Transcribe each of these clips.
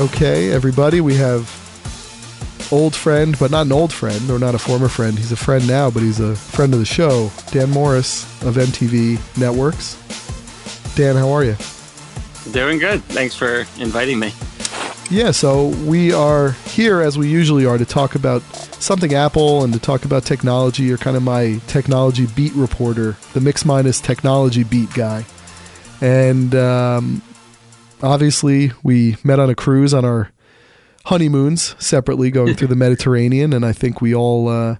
Okay, everybody, we have old friend, but not an old friend, or not a former friend. He's a friend now, but he's a friend of the show, Dan Morris of MTV Networks. Dan, how are you? Doing good. Thanks for inviting me. Yeah, so we are here, as we usually are, to talk about something Apple and to talk about technology. You're kind of my technology beat reporter, the Mix Minus technology beat guy. And obviously, we met on a cruise on our honeymoons separately, going through the Mediterranean, and I think we all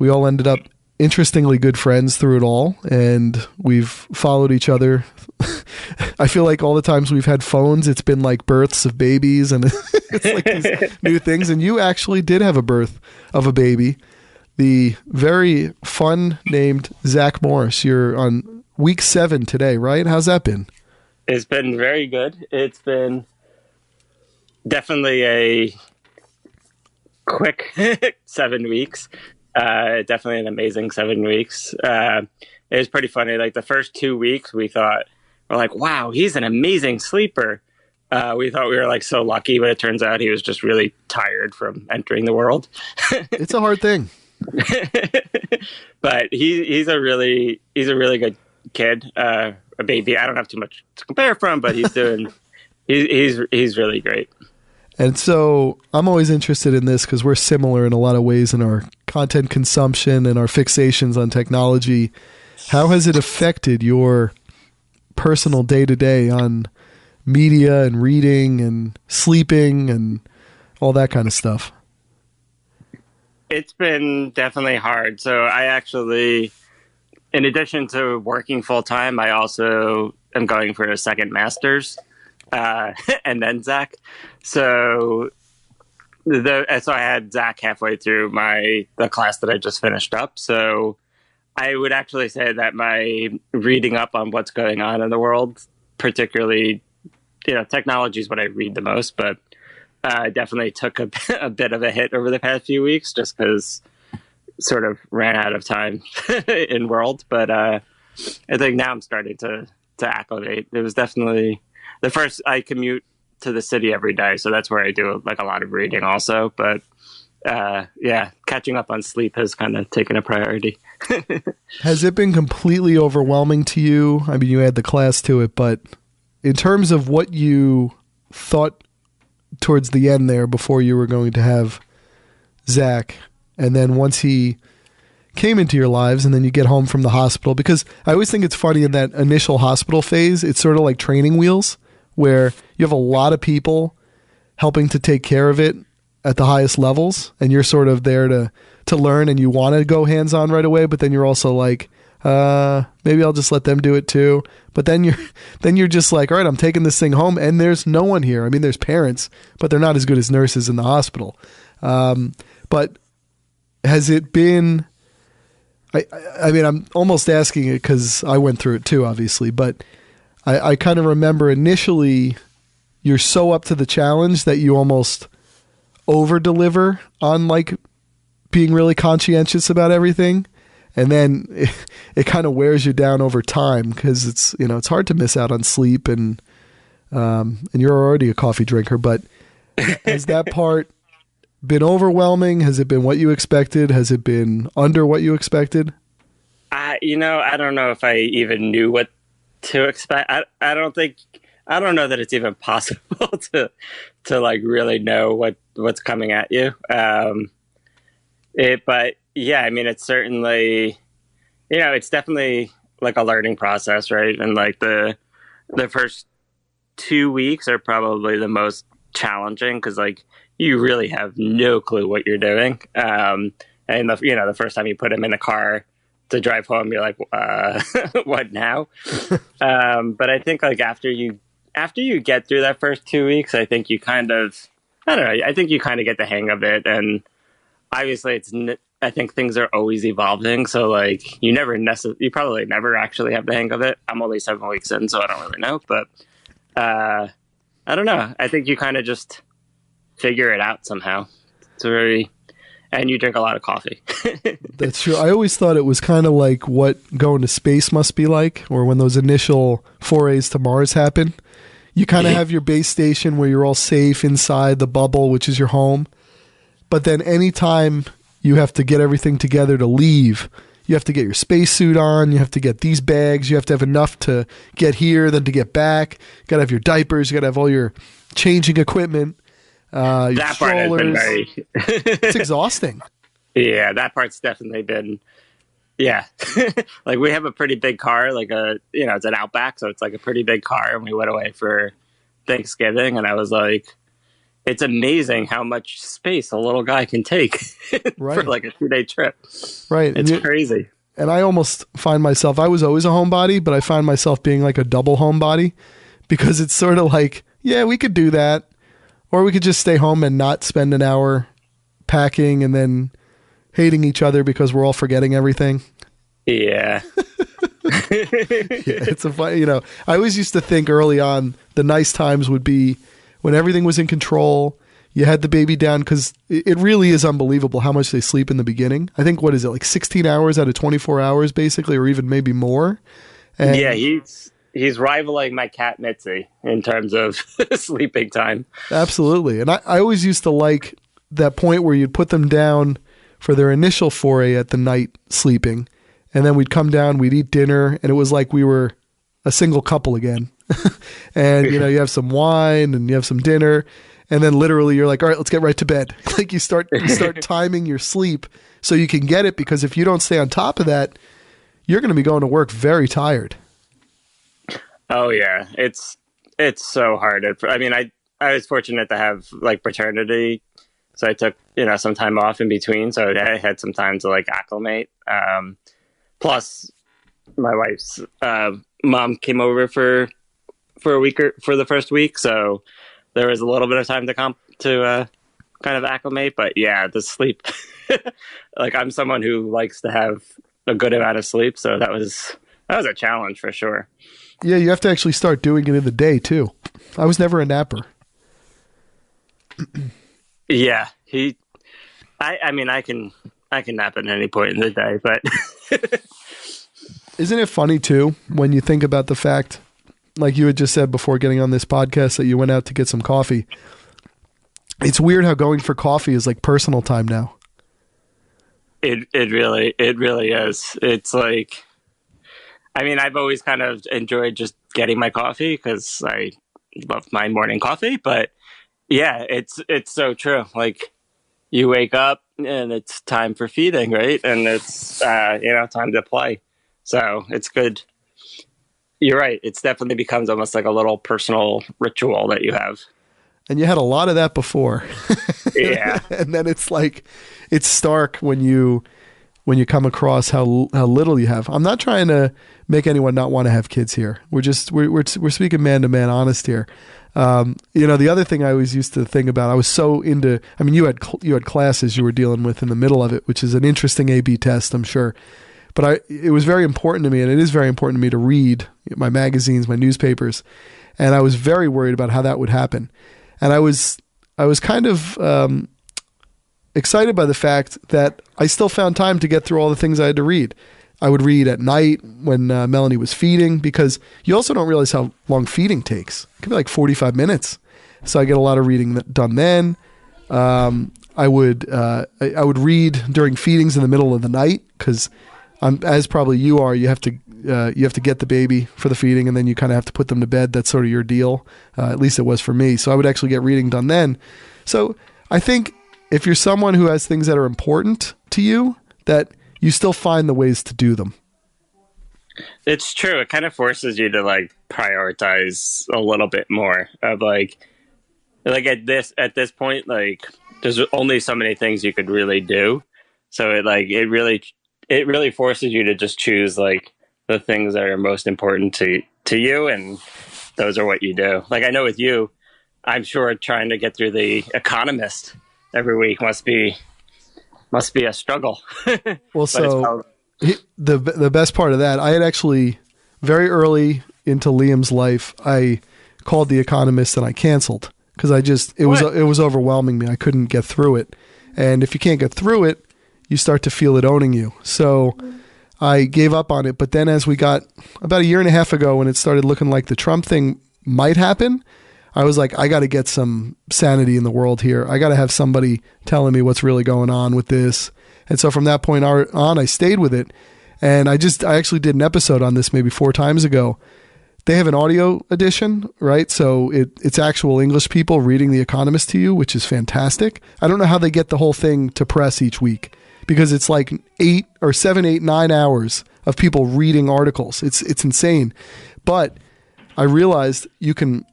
ended up interestingly good friends through it all, and we've followed each other. I feel like all the times we've had phones, it's been like births of babies, and it's like these new things. And you actually did have a birth of a baby, the very fun named Zach Morris. You're on week 7 today, right? How's that been? It's been very good. It's been definitely a quick 7 weeks. Definitely an amazing 7 weeks. It was pretty funny. Like the first 2 weeks, we're like, wow, he's an amazing sleeper. We thought we were like so lucky, but it turns out he was just really tired from entering the world. It's a hard thing. But he's a really good kid. A baby. I don't have too much to compare from, but he's doing. He's really great. And so I'm always interested in this because we're similar in a lot of ways in our content consumption and our fixations on technology. How has it affected your personal day-to-day on media and reading and sleeping and all that kind of stuff? It's been definitely hard. So I actually, in addition to working full-time, I also am going for a second master's. And then Zach. So I had Zach halfway through the class that I just finished up. So I would actually say that my reading up on what's going on in the world, particularly, technology is what I read the most, but definitely took a bit of a hit over the past few weeks just because sort of ran out of time in world. But I think now I'm starting to acclimate. It was definitely the first. I commute to the city every day, so that's where I do like a lot of reading also. But catching up on sleep has kind of taken a priority. Has it been completely overwhelming to you? I mean, you add the class to it, but in terms of what you thought towards the end there before you were going to have Zach, and then once he came into your lives and then you get home from the hospital, because I always think it's funny in that initial hospital phase, it's sort of like training wheels where you have a lot of people helping to take care of it at the highest levels, and you're sort of there to learn, and you want to go hands-on right away, but then you're also like, maybe I'll just let them do it too. But then you're just like, all right, I'm taking this thing home, and there's no one here. I mean, there's parents, but they're not as good as nurses in the hospital. But has it been... I mean, I'm almost asking it because I went through it too, obviously, but I kind of remember initially you're so up to the challenge that you almost over-deliver on like being really conscientious about everything. And then it kind of wears you down over time because it's hard to miss out on sleep and you're already a coffee drinker, but has that part been overwhelming? Has it been what you expected? Has it been under what you expected? I don't know if I even knew what to expect. I don't know that it's even possible to like really know what's coming at you. But yeah, I mean, it's certainly, it's definitely like a learning process, right? And like the first 2 weeks are probably the most challenging because like you really have no clue what you're doing. And the first time you put him in the car to drive home, you're like, what now? But I think like after you get through that first 2 weeks, I think you kind of, I think you kind of get the hang of it. And obviously I think things are always evolving. So like you probably never actually have the hang of it. I'm only 7 weeks in, so I don't really know, but I don't know. I think you kind of just figure it out somehow. And you drink a lot of coffee. That's true. I always thought it was kind of like what going to space must be like, or when those initial forays to Mars happen. You kind of have your base station where you're all safe inside the bubble, which is your home. But then anytime you have to get everything together to leave, you have to get your spacesuit on, you have to get these bags, you have to have enough to get here, then to get back. You got to have your diapers, you got to have all your changing equipment, your that part has been strollers. It's exhausting. Yeah, that part's definitely been, yeah. Like we have a pretty big car, like it's an Outback, so it's like a pretty big car. And we went away for Thanksgiving, and I was like, it's amazing how much space a little guy can take for like a 2-day trip. Right. It's crazy. And I almost find myself, I was always a homebody, but I find myself being like a double homebody because it's sort of like, yeah, we could do that. Or we could just stay home and not spend an hour packing and then hating each other because we're all forgetting everything. Yeah. It's a fun, I always used to think early on the nice times would be when everything was in control. You had the baby down, because it really is unbelievable how much they sleep in the beginning. I think, what is it, like 16 hours out of 24 hours basically, or even maybe more. And yeah, he's rivaling my cat Mitzi in terms of sleeping time. Absolutely. And I always used to like that point where you'd put them down for their initial foray at the night sleeping, and then we'd come down, we'd eat dinner, and it was like we were a single couple again. And you have some wine and you have some dinner, and then literally you're like, all right, let's get right to bed. Like you start timing your sleep so you can get it, because if you don't stay on top of that, you're going to be going to work very tired. Oh yeah, it's so hard. I was fortunate to have like paternity, so I took some time off in between, so I had some time to like acclimate. Plus, my wife's mom came over for a week, or for the first week, so there was a little bit of time to kind of acclimate. But yeah, the sleep. Like I'm someone who likes to have a good amount of sleep, so that was a challenge for sure. Yeah, you have to actually start doing it in the day too. I was never a napper. Yeah, I can nap at any point in the day, but isn't it funny too when you think about the fact, like you had just said before getting on this podcast, that you went out to get some coffee? It's weird how going for coffee is like personal time now. It really is. It's like, I've always kind of enjoyed just getting my coffee because I love my morning coffee. But yeah, it's so true. Like you wake up and it's time for feeding, right? And it's time to play. So it's good. You're right. It's definitely becomes almost like a little personal ritual that you have. And you had a lot of that before. Yeah. And then it's like, it's stark when you come across how little you have. I'm not trying to make anyone not want to have kids here. We're speaking man to man honest here. The other thing I always used to think about, I was so into, you had classes you were dealing with in the middle of it, which is an interesting A/B test, I'm sure. But it was very important to me, and it is very important to me to read my magazines, my newspapers. And I was very worried about how that would happen. And I was kind of excited by the fact that I still found time to get through all the things I had to read. I would read at night when Melanie was feeding, because you also don't realize how long feeding takes. It could be like 45 minutes. So I get a lot of reading done then. I would read during feedings in the middle of the night, because as probably you are, you have to get the baby for the feeding, and then you kind of have to put them to bed. That's sort of your deal. At least it was for me. So I would actually get reading done then. So I think if you're someone who has things that are important to you, that you still find the ways to do them. It's true. It kind of forces you to like prioritize a little bit more of like at this point, like there's only so many things you could really do. So it really forces you to just choose like the things that are most important to you, and those are what you do. Like I know with you, I'm sure trying to get through The Economist every week must be a struggle. Well, so the best part of that, I had actually very early into Liam's life, I called The Economist and I canceled, because it was overwhelming me. I couldn't get through it. And if you can't get through it, you start to feel it owning you. So I gave up on it. But then as we got about a year and a half ago, when it started looking like the Trump thing might happen, I was like, I got to get some sanity in the world here. I got to have somebody telling me what's really going on with this. And so from that point on, I stayed with it. And I actually did an episode on this maybe 4 times ago. They have an audio edition, right? So it's actual English people reading The Economist to you, which is fantastic. I don't know how they get the whole thing to press each week, because it's like 8 or 7, 8, 9 hours of people reading articles. It's insane. But I realized you can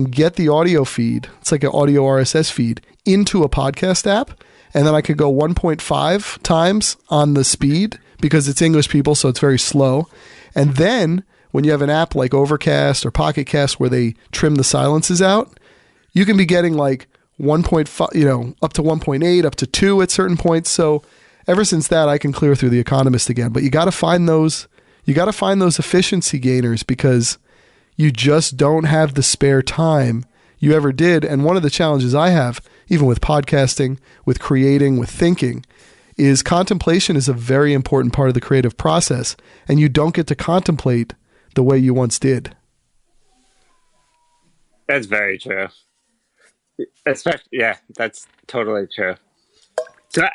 get the audio feed. It's like an audio RSS feed into a podcast app. And then I could go 1.5 times on the speed because it's English people. So it's very slow. And then when you have an app like Overcast or Pocket Cast where they trim the silences out, you can be getting like 1.5, up to 1.8, up to 2 at certain points. So ever since that, I can clear through The Economist again. But you got to find those efficiency gainers, because you just don't have the spare time you ever did. And one of the challenges I have, even with podcasting, with creating, with thinking, is contemplation is a very important part of the creative process. And you don't get to contemplate the way you once did. That's very true. Especially, yeah, that's totally true. So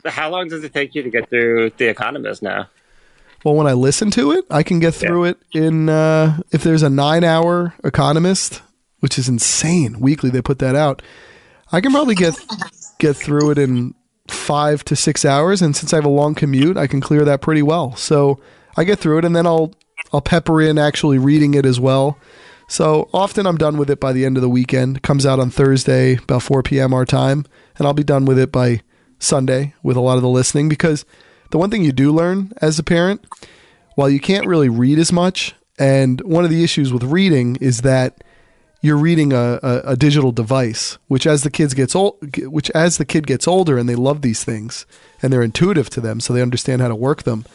how long does it take you to get through The Economist now? Well, when I listen to it, I can get through it in, if there's a 9-hour Economist, which is insane. Weekly, they put that out. I can probably get through it in 5 to 6 hours. And since I have a long commute, I can clear that pretty well. So I get through it, and then I'll pepper in actually reading it as well. So often I'm done with it by the end of the weekend. It comes out on Thursday, about 4 p.m. our time. And I'll be done with it by Sunday with a lot of the listening, because the one thing you do learn as a parent, while you can't really read as much, and one of the issues with reading is that you're reading a digital device, which as the kid gets older and they love these things and they're intuitive to them, so they understand how to work them,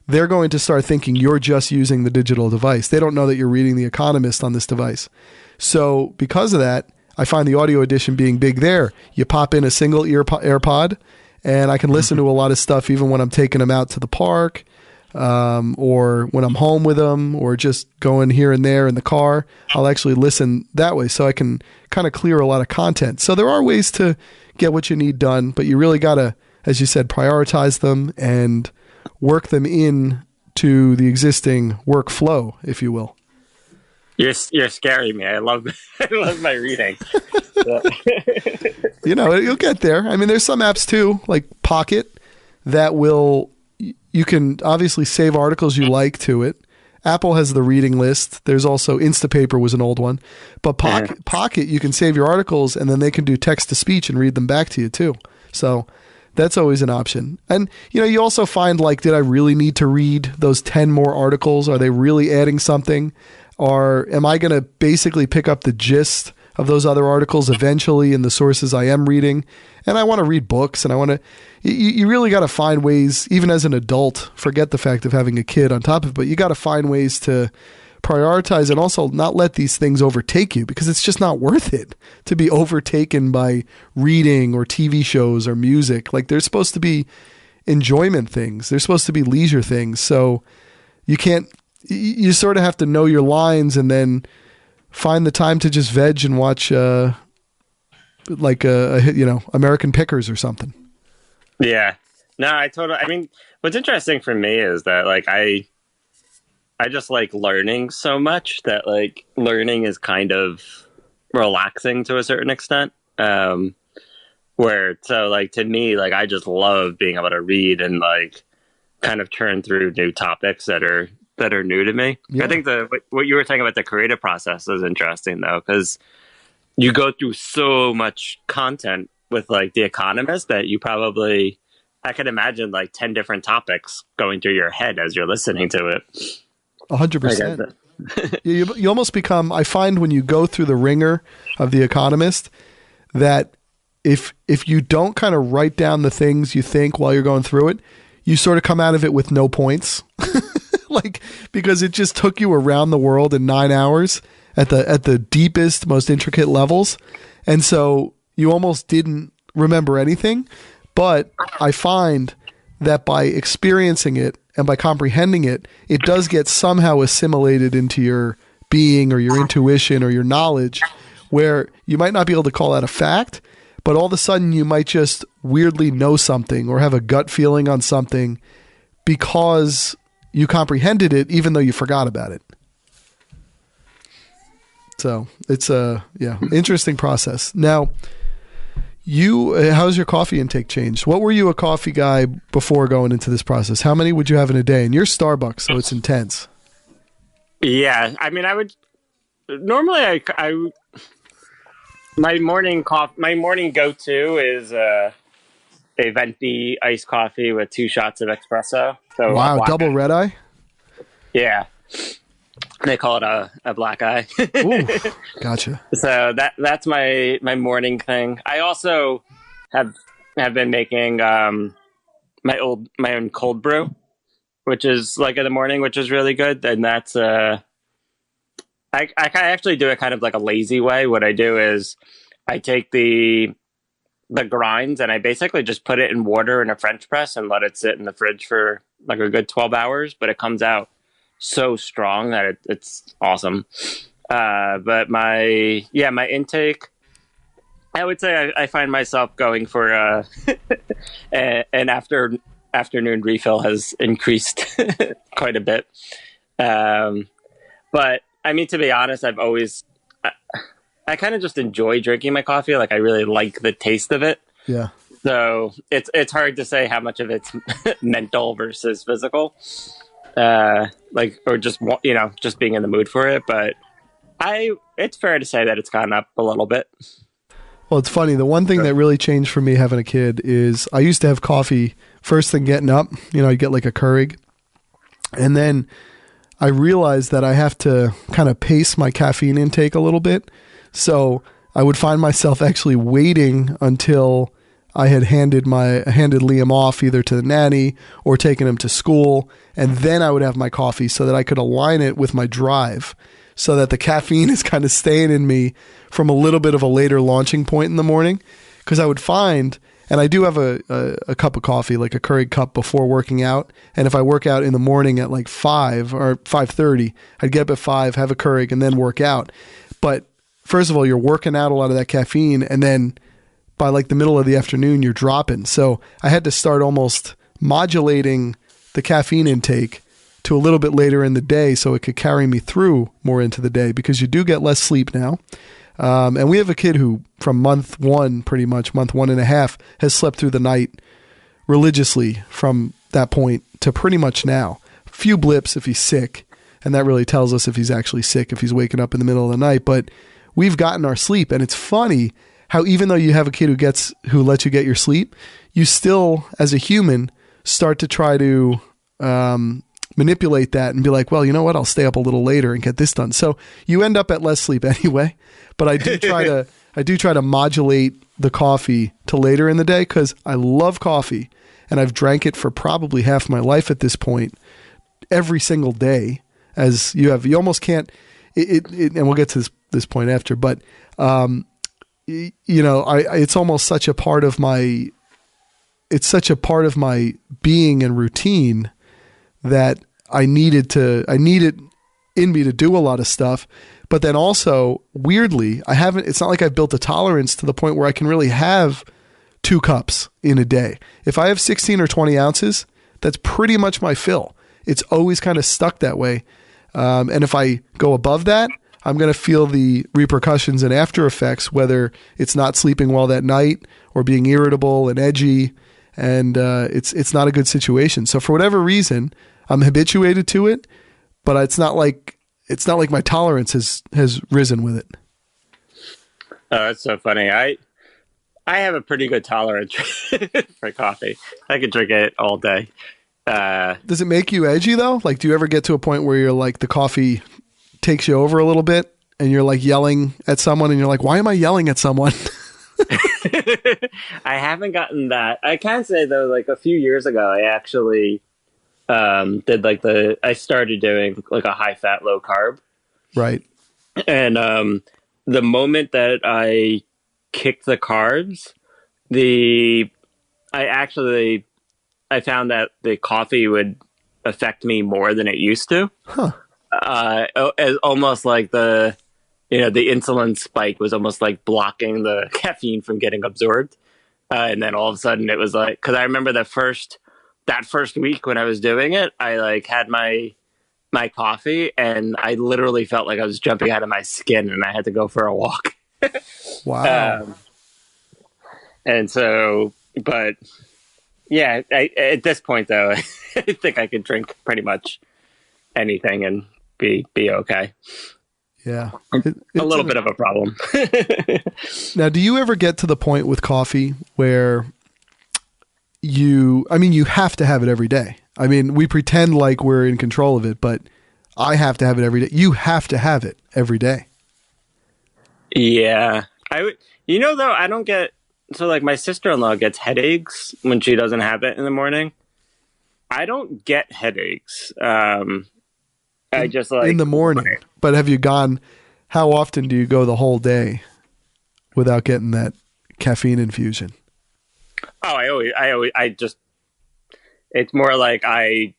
they're going to start thinking you're just using the digital device. They don't know that you're reading The Economist on this device. So because of that, I find the audio edition being big there. You pop in a single AirPod, and I can listen to a lot of stuff even when I'm taking them out to the park, or when I'm home with them, or just going here and there in the car. I'll actually listen that way, so I can kind of clear a lot of content. So there are ways to get what you need done, but you really got to, as you said, prioritize them and work them in to the existing workflow, if you will. You're scaring me. I love my reading. You'll get there. I mean, there's some apps too, like Pocket, that you can obviously save articles you like to it. Apple has the reading list. There's also Instapaper was an old one, but Pocket, you can save your articles and then they can do text to speech and read them back to you too. So that's always an option. And, you also find, like, did I really need to read those 10 more articles? Are they really adding something? Or am I going to basically pick up the gist of those other articles eventually in the sources I am reading? And I want to read books, and I want to, you really got to find ways, even as an adult, forget the fact of having a kid on top of it, but you got to find ways to prioritize and also not let these things overtake you, because it's just not worth it to be overtaken by reading or TV shows or music. Like, they're supposed to be enjoyment things. They're supposed to be leisure things. So you sort of have to know your lines and then find the time to just veg and watch American Pickers or something. Yeah. No, I mean, what's interesting for me is that, like, I just like learning so much that, like, learning is kind of relaxing to a certain extent. To me, like, I just love being able to read and, like, kind of turn through new topics that are new to me. Yeah. I think what you were saying about the creative process is interesting, though, because you go through so much content with, like, The Economist that you probably, I can imagine, like, 10 different topics going through your head as you're listening to it. 100%. You almost become, I find when you go through the ringer of The Economist, that if you don't kind of write down the things you think while you're going through it, you sort of come out of it with no points. Like, because it just took you around the world in 9 hours at the deepest, most intricate levels. And so you almost didn't remember anything. But I find that by experiencing it and by comprehending it, it does get somehow assimilated into your being or your intuition or your knowledge, where you might not be able to call that a fact, but all of a sudden you might just weirdly know something or have a gut feeling on something because you comprehended it even though you forgot about it. So it's a interesting process. Now, how's your coffee intake changed? What were you a coffee guy before going into this process? How many would you have in a day? And you're Starbucks, so it's intense. Yeah, I mean, I would normally my morning go-to is a venti iced coffee with 2 shots of espresso. So wow, double red eye? Yeah. They call it a black eye. Ooh, gotcha. So that's my morning thing. I also have been making my own cold brew, which is like in the morning, which is really good. And that's I actually do it kind of like a lazy way. What I do is I take the grinds and I basically just put it in water in a French press and let it sit in the fridge for like a good 12 hours, but it comes out so strong that it's awesome. But my intake, I would say I find myself going for an afternoon refill has increased quite a bit. But I mean, to be honest, I kind of just enjoy drinking my coffee. Like I really like the taste of it. Yeah. So it's hard to say how much of it's mental versus physical. Or just, just being in the mood for it. But it's fair to say that it's gone up a little bit. Well, it's funny. The one thing that really changed for me having a kid is I used to have coffee first thing getting up. I'd get like a Keurig. And then I realized that I have to kind of pace my caffeine intake a little bit. So I would find myself actually waiting until I had handed Liam off either to the nanny or taken him to school. And then I would have my coffee so that I could align it with my drive so that the caffeine is kind of staying in me from a little bit of a later launching point in the morning. Because I would find, and I do have a cup of coffee, like a Keurig cup before working out. And if I work out in the morning at like 5 or 5:30, I'd get up at 5, have a Keurig, and then work out. But first of all, you're working out a lot of that caffeine, and then by like the middle of the afternoon, you're dropping. So I had to start almost modulating the caffeine intake to a little bit later in the day so it could carry me through more into the day, because you do get less sleep now. And we have a kid who from month 1, pretty much month 1.5, has slept through the night religiously from that point to pretty much now. Few blips if he's sick, and that really tells us if he's actually sick, if he's waking up in the middle of the night. But we've gotten our sleep, and it's funny how even though you have a kid who lets you get your sleep, you still, as a human, start to try to manipulate that and be like, well, you know what? I'll stay up a little later and get this done. So you end up at less sleep anyway. But I do try to modulate the coffee to later in the day because I love coffee, and I've drank it for probably half my life at this point, every single day. As you almost can't. And we'll get to this point after, but. It's almost such a part of my being and routine that I need it in me to do a lot of stuff. But then also, weirdly, it's not like I've built a tolerance to the point where I can really have 2 cups in a day. If I have 16 or 20 ounces, that's pretty much my fill. It's always kind of stuck that way. And if I go above that, I'm going to feel the repercussions and after effects, whether it's not sleeping well that night or being irritable and edgy, and it's not a good situation. So for whatever reason, I'm habituated to it, but it's not like my tolerance has risen with it. Oh, that's so funny. I have a pretty good tolerance for coffee. I could drink it all day. Does it make you edgy though? Like, do you ever get to a point where you're like the coffee takes you over a little bit and you're like yelling at someone and you're like, why am I yelling at someone? I haven't gotten that. I can say though, like a few years ago, I actually I started doing like a high fat, low carb. Right. And the moment that I kicked the carbs, I found that the coffee would affect me more than it used to. Huh. It's almost like the insulin spike was almost like blocking the caffeine from getting absorbed. And then all of a sudden it was like, because I remember that first week when I was doing it, I like had my coffee and I literally felt like I was jumping out of my skin and I had to go for a walk. Wow. And so, but yeah, at this point though, I think I could drink pretty much anything and be okay. Yeah. A little bit of a problem. Now, do you ever get to the point with coffee where you have to have it every day? I mean, we pretend like we're in control of it, but I have to have it every day. You have to have it every day. Yeah. Though, I don't get, so like my sister-in-law gets headaches when she doesn't have it in the morning. I don't get headaches. I just like in the morning. But have you gone, how often do you go the whole day without getting that caffeine infusion? Oh, it's more like I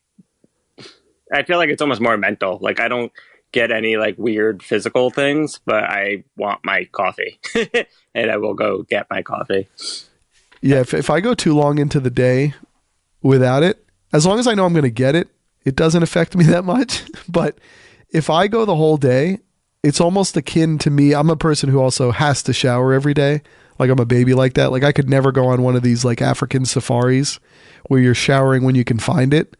feel like it's almost more mental. Like I don't get any like weird physical things, but I want my coffee and I will go get my coffee. Yeah. If I go too long into the day without it, as long as I know I'm going to get it, it doesn't affect me that much. But if I go the whole day, it's almost akin to me. I'm a person who also has to shower every day. Like I'm a baby like that. Like I could never go on one of these like African safaris where you're showering when you can find it.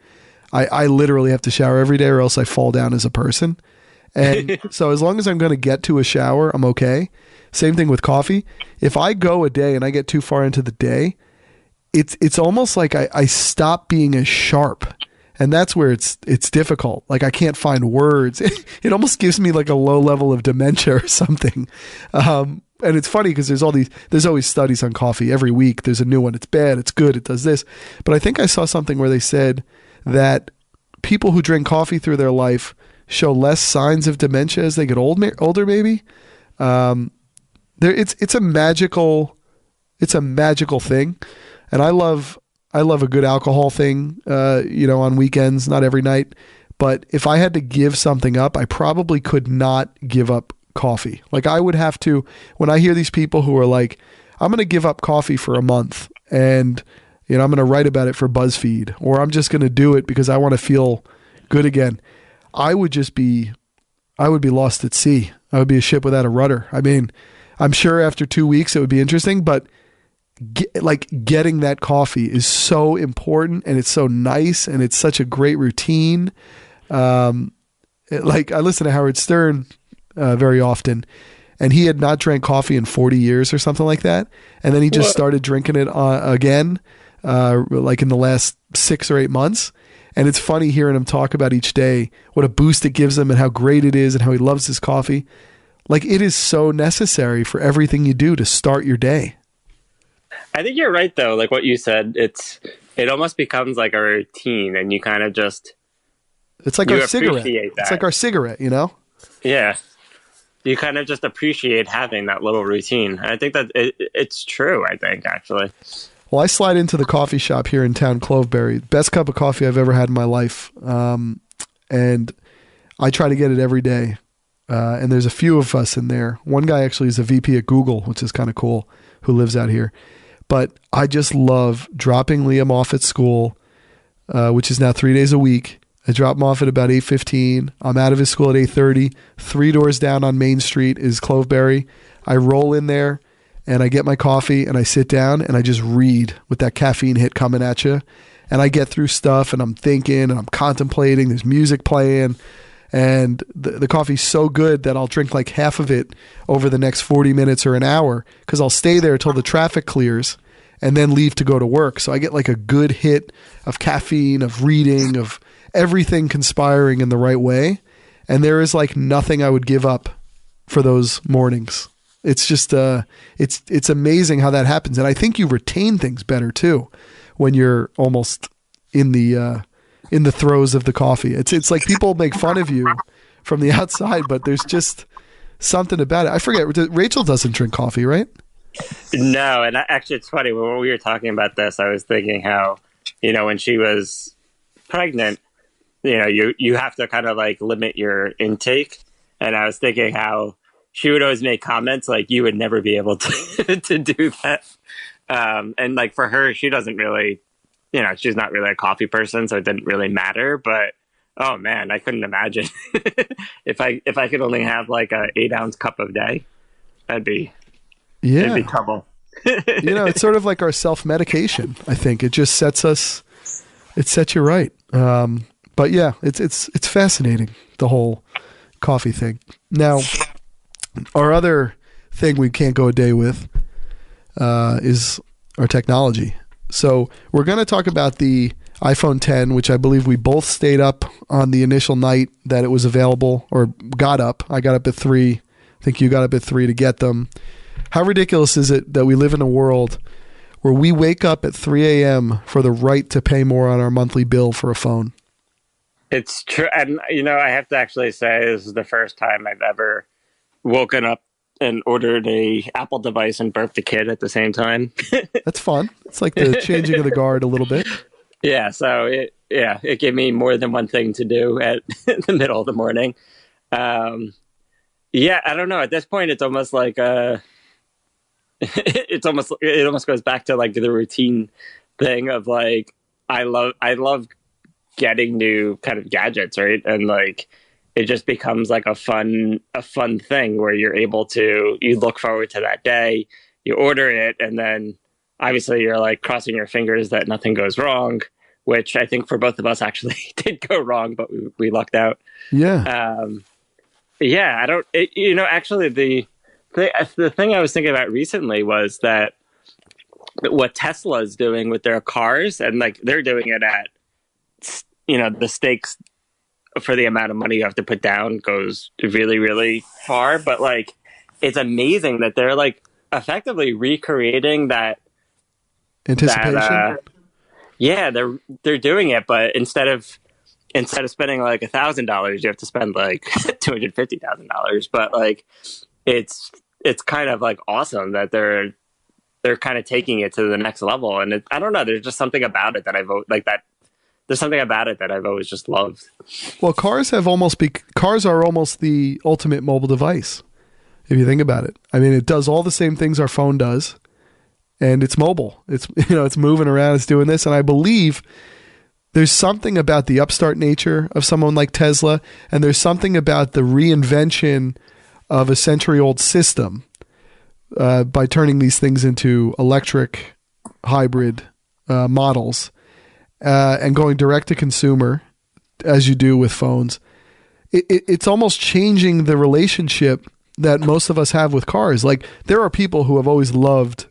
I literally have to shower every day or else I fall down as a person. And so as long as I'm going to get to a shower, I'm okay. Same thing with coffee. If I go a day and I get too far into the day, it's almost like I stop being as sharp. And that's where it's difficult. Like I can't find words. It almost gives me like a low level of dementia or something. And it's funny because there's always studies on coffee. Every week there's a new one. It's bad. It's good. It does this. But I think I saw something where they said that people who drink coffee through their life show less signs of dementia as they get older. Maybe it's a magical thing, and I love a good alcohol thing, on weekends, not every night. But if I had to give something up, I probably could not give up coffee. Like I would have to, when I hear these people who are like, I'm going to give up coffee for a month and, I'm going to write about it for BuzzFeed, or I'm just going to do it because I want to feel good again. I would be lost at sea. I would be a ship without a rudder. I mean, I'm sure after 2 weeks it would be interesting, but getting that coffee is so important and it's so nice and it's such a great routine. I listen to Howard Stern very often, and he had not drank coffee in 40 years or something like that. And then he just started drinking it again, like in the last 6 or 8 months. And it's funny hearing him talk about each day, what a boost it gives him and how great it is and how he loves his coffee. Like it is so necessary for everything you do to start your day. I think you're right though. Like what you said, it almost becomes like a routine and you kind of just, it's like our cigarette. It's like our cigarette, Yeah. You kind of just appreciate having that little routine. I think that it's true, I think, actually. Well, I slide into the coffee shop here in town, Cloveberry. Best cup of coffee I've ever had in my life. And I try to get it every day. And there's a few of us in there. One guy actually is a VP at Google, which is kind of cool, who lives out here. But I just love dropping Liam off at school, which is now 3 days a week. I drop him off at about 8:15. I'm out of his school at 8:30. 3 doors down on Main Street is Cloveberry. I roll in there and I get my coffee and I sit down and I just read with that caffeine hit coming at you. And I get through stuff and I'm thinking and I'm contemplating. There's music playing. And the coffee's so good that I'll drink like half of it over the next 40 minutes or an hour because I'll stay there till the traffic clears and then leave to go to work. So I get like a good hit of caffeine, of reading, of everything conspiring in the right way. And there is like nothing I would give up for those mornings. It's just, it's amazing how that happens. And I think you retain things better too when you're almost in the throes of the coffee. It's like people make fun of you from the outside, but there's just something about it. I forget, Rachel doesn't drink coffee, right? No, and actually it's funny, when we were talking about this, I was thinking how, when she was pregnant, you have to kind of like limit your intake. And I was thinking how she would always make comments like you would never be able to to do that. And like for her, she doesn't really, she's not really a coffee person, so it didn't really matter. But oh man, I couldn't imagine if I could only have like a 8-ounce cup a day, it'd be trouble. It's sort of like our self-medication. I think it just it sets you right. But yeah, it's fascinating, the whole coffee thing. Now, our other thing we can't go a day with is our technology. So we're going to talk about the iPhone 10, which I believe we both stayed up on the initial night that it was available, or got up. I got up at 3. I think you got up at 3 to get them. How ridiculous is it that we live in a world where we wake up at 3 a.m. for the right to pay more on our monthly bill for a phone? It's true. And, I have to actually say this is the first time I've ever woken up and ordered a Apple device and burped a kid at the same time. That's fun. It's like the changing of the guard a little bit. Yeah. So it gave me more than one thing to do at the middle of the morning. Yeah, I don't know. At this point, it's almost like it almost goes back to like the routine thing of like I love getting new kind of gadgets, right? And like it just becomes like a fun thing where you look forward to that day, you order it, and then obviously you're like crossing your fingers that nothing goes wrong, which I think for both of us actually did go wrong, but we lucked out. Yeah. Yeah, I don't. Actually, the thing I was thinking about recently was that what Tesla is doing with their cars, and like they're doing it at, the stakes for the amount of money you have to put down goes really, really far. But like, it's amazing that they're like effectively recreating that anticipation. Yeah, they're doing it, but instead of spending like $1,000, you have to spend like $250,000. But like, it's kind of like awesome that they're kind of taking it to the next level. And I don't know, there's just something about it that there's something about it that I've always just loved. Well, cars are almost the ultimate mobile device, if you think about it. I mean, it does all the same things our phone does, and it's mobile. It's it's moving around, it's doing this, and I believe there's something about the upstart nature of someone like Tesla, and there's something about the reinvention of a century-old system by turning these things into electric hybrid models and going direct to consumer, as you do with phones. It's almost changing the relationship that most of us have with cars. Like, there are people who have always loved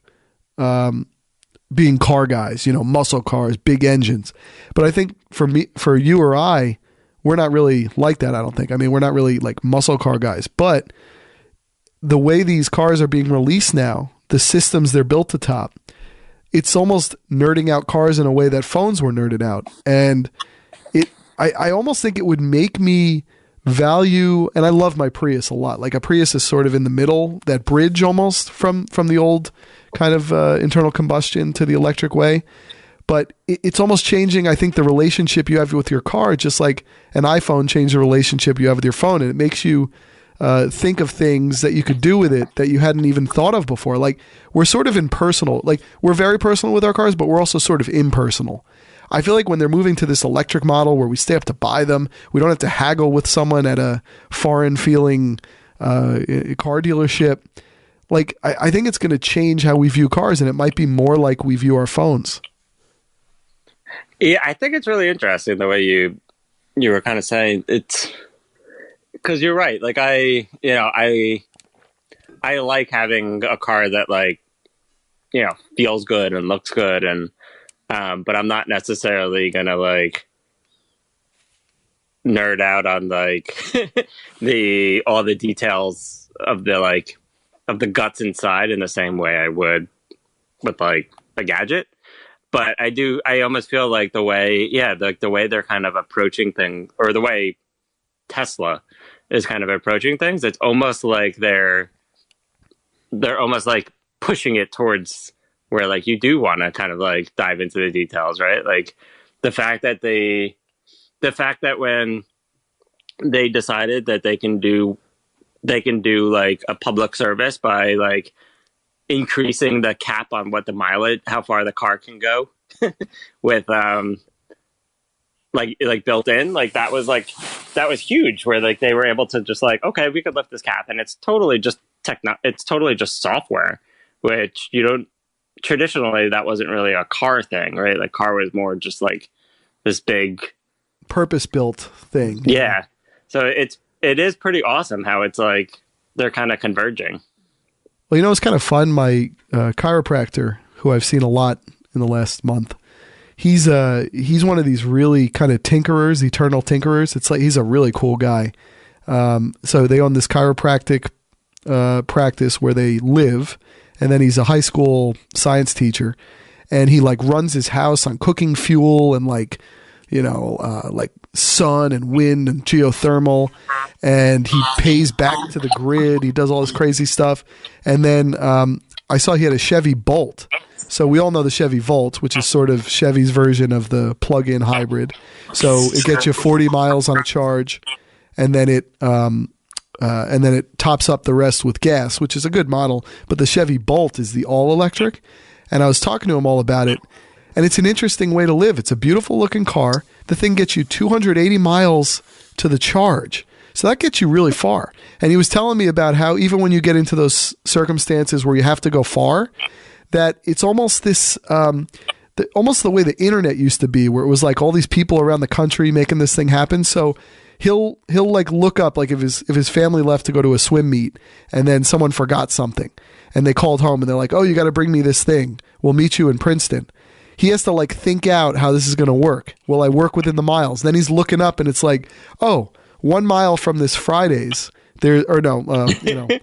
being car guys, muscle cars, big engines. But I think for you or I, we're not really like that, I don't think. I mean, we're not really like muscle car guys. But the way these cars are being released now, the systems they're built to top, it's almost nerding out cars in a way that phones were nerded out. And I almost think it would make me value, and I love my Prius a lot. Like, a Prius is sort of in the middle, that bridge almost from the old kind of internal combustion to the electric way. But it's almost changing, I think, the relationship you have with your car, just like an iPhone changed the relationship you have with your phone. And it makes you think of things that you could do with it that you hadn't even thought of before. Like, we're sort of impersonal. Like, we're very personal with our cars, but we're also sort of impersonal. I feel like when they're moving to this electric model where we stay up to buy them, we don't have to haggle with someone at a foreign feeling car dealership. Like, I think it's going to change how we view cars, and it might be more like we view our phones. Yeah, I think it's really interesting the way you were kind of saying it's, because you're right. Like, I like having a car that, like, feels good and looks good, and but I'm not necessarily gonna like nerd out on like all the details of the guts inside in the same way I would with like a gadget. But I almost feel like the way they're kind of approaching things, or the way Tesla is kind of approaching things, it's almost like they're almost like pushing it towards where like you do want to kind of like dive into the details, right? Like the fact that they the fact that when they decided that they can do like a public service by like increasing the cap on what the mileage, how far the car can go with like built in, like that was huge, where like they were able to just like, okay, we could lift this cap, and it's totally just software, which you don't traditionally, that wasn't really a car thing, right? Like car was more just like this big purpose built thing. Yeah. So it is pretty awesome how it's like they're kind of converging. Well, you know, it's kind of fun. My chiropractor, who I've seen a lot in the last month, he's one of these really kind of tinkerers, eternal tinkerers. It's like he's a really cool guy. So they own this chiropractic practice where they live, and then he's a high school science teacher, and he like runs his house on cooking fuel and like, you know, like sun and wind and geothermal, and he pays back to the grid. He does all this crazy stuff. And then I saw he had a Chevy Bolt. So we all know the Chevy Volt, which is sort of Chevy's version of the plug-in hybrid. So it gets you 40 miles on a charge, and then it tops up the rest with gas, which is a good model. But the Chevy Bolt is the all-electric. And I was talking to him all about it. And it's an interesting way to live. It's a beautiful looking car. The thing gets you 280 miles to the charge. So that gets you really far. And he was telling me about how even when you get into those circumstances where you have to go far, that it's almost this, almost the way the internet used to be, where it was like all these people around the country making this thing happen. So he'll like look up, like if his family left to go to a swim meet and then someone forgot something and they called home and they're like, oh, you got to bring me this thing. We'll meet you in Princeton. He has to like think out how this is going to work. Will I work within the miles? Then he's looking up and it's like, oh, 1 mile from this Fridays there, or no,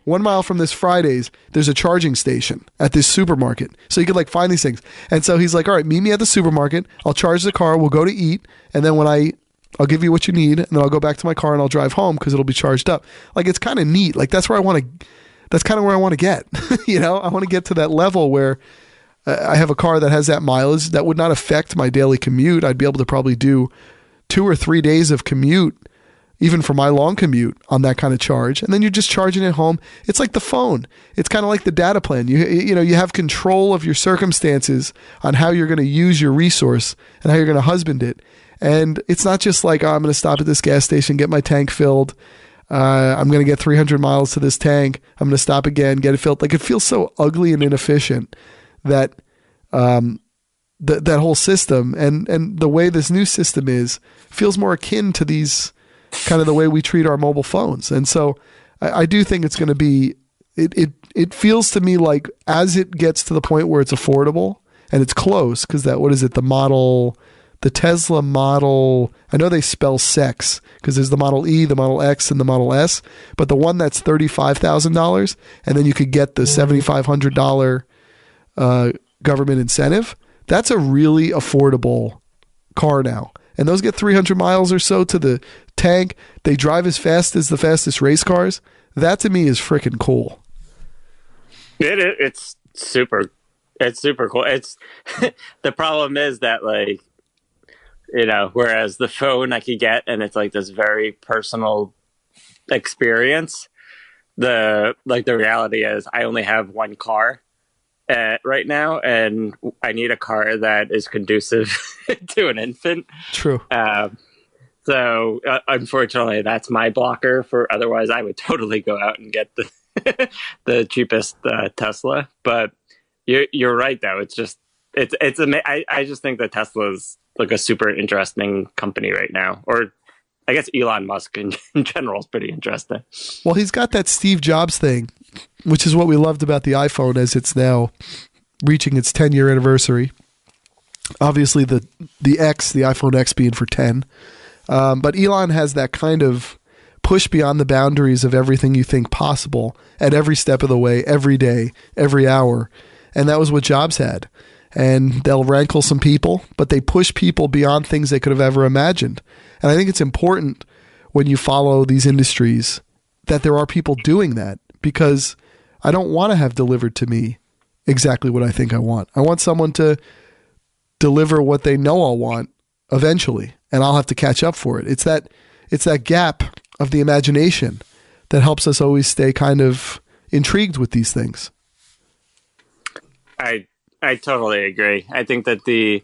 1 mile from this Fridays, there's a charging station at this supermarket. So you could like find these things. And so he's like, all right, meet me at the supermarket. I'll charge the car. We'll go to eat. And then I'll give you what you need. And then I'll go back to my car and I'll drive home because it'll be charged up. Like, it's kind of neat. Like that's kind of where I want to get, you know, I want to get to that level where I have a car that has that mileage that would not affect my daily commute. I'd be able to probably do 2 or 3 days of commute, even for my long commute, on that kind of charge. And then you're just charging it home. It's like the phone. It's kind of like the data plan. You have control of your circumstances on how you're going to use your resource and how you're going to husband it. And it's not just like, oh, I'm going to stop at this gas station, get my tank filled. I'm going to get 300 miles to this tank. I'm going to stop again, get it filled. Like, it feels so ugly and inefficient that that whole system and the way this new system is feels more akin to these kind of the way we treat our mobile phones. And so I do think it's going to be, it feels to me like as it gets to the point where it's affordable, and it's close, because the Tesla Model, I know they spell sex because there's the Model E, the Model X, and the Model S, but the one that's $35,000, and then you could get the $7,500 government incentive, that's a really affordable car now. And those get 300 miles or so to the tank. They drive as fast as the fastest race cars. That to me is freaking cool. It's super cool. It's the problem is that, like, you know, whereas the phone I could get and it's like this very personal experience, the reality is I only have one car right now, and I need a car that is conducive to an infant. True. So unfortunately, that's my blocker. For otherwise, I would totally go out and get the cheapest Tesla. But you're right, though. It's I just think that Tesla's like a super interesting company right now. Or I guess Elon Musk in general is pretty interesting. Well, he's got that Steve Jobs thing, which is what we loved about the iPhone as it's now reaching its 10-year anniversary. Obviously, the iPhone X being for 10. But Elon has that kind of push beyond the boundaries of everything you think possible at every step of the way, every day, every hour. And that was what Jobs had. And they'll rankle some people, but they push people beyond things they could have ever imagined. And I think it's important when you follow these industries that there are people doing that, because I don't want to have delivered to me exactly what I think I want. I want someone to deliver what they know I'll want eventually. and I'll have to catch up for it. It's that gap of the imagination that helps us always stay kind of intrigued with these things. I totally agree. I think that the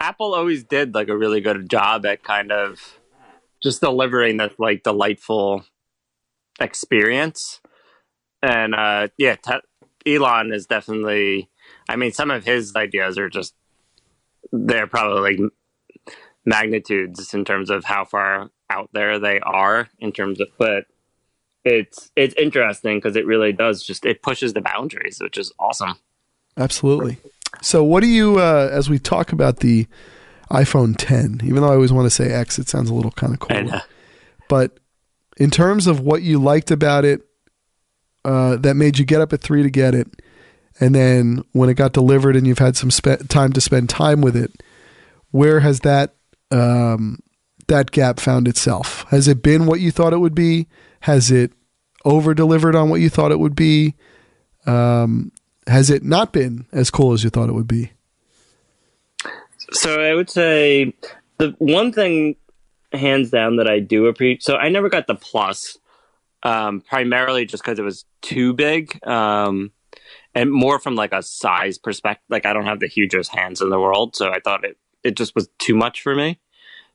Apple always did like a really good job at kind of just delivering that like delightful experience. And Elon is definitely, I mean, some of his ideas are just, they're probably like magnitudes in terms of how far out there they are in terms of, but it's interesting because it really does just, it pushes the boundaries, which is awesome. Absolutely. So what do you, as we talk about the iPhone 10, even though I always want to say X, it sounds a little kind of cool. But in terms of what you liked about it, that made you get up at 3 to get it, and then when it got delivered and you've had some time to spend time with it, where has that gap found itself? Has it been what you thought it would be? Has it over-delivered on what you thought it would be? Has it not been as cool as you thought it would be? So I would say the one thing, hands down, that I do appreciate. So I never got the Plus, primarily just because it was too big, and more from like a size perspective. Like I don't have the hugest hands in the world, so I thought it just was too much for me.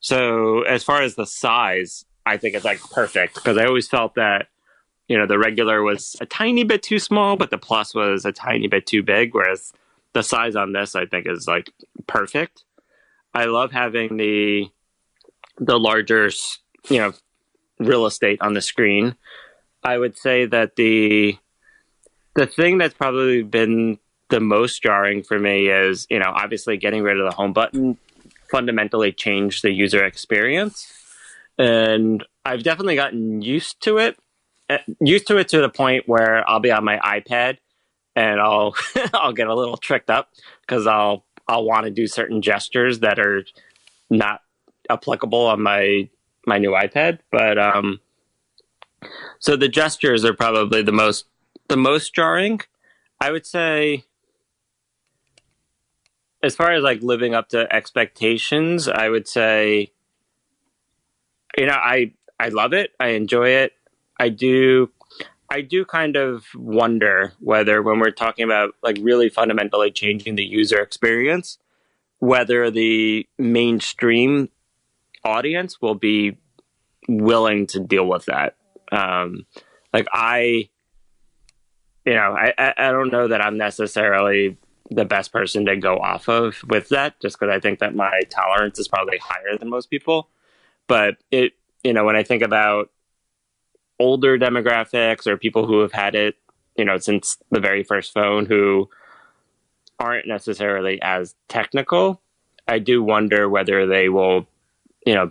So as far as the size, I think it's like perfect because I always felt that, you know, the regular was a tiny bit too small, but the Plus was a tiny bit too big, whereas the size on this, I think, is like perfect. I love having the larger, you know, real estate on the screen. I would say that the thing that's probably been the most jarring for me is, you know, obviously getting rid of the home button fundamentally changed the user experience. And I've definitely gotten used to it to the point where I'll be on my iPad and I'll I'll get a little tricked up because I'll want to do certain gestures that are not applicable on my new iPad. But so the gestures are probably the most jarring. I would say, as far as like living up to expectations, I would say, you know, I love it. I enjoy it. I do kind of wonder whether, when we're talking about like really fundamentally changing the user experience, whether the mainstream audience will be willing to deal with that. Like I don't know that I'm necessarily the best person to go off of with that, just because I think that my tolerance is probably higher than most people. But when I think about older demographics or people who have had it, since the very first phone, who aren't necessarily as technical, I do wonder whether they will,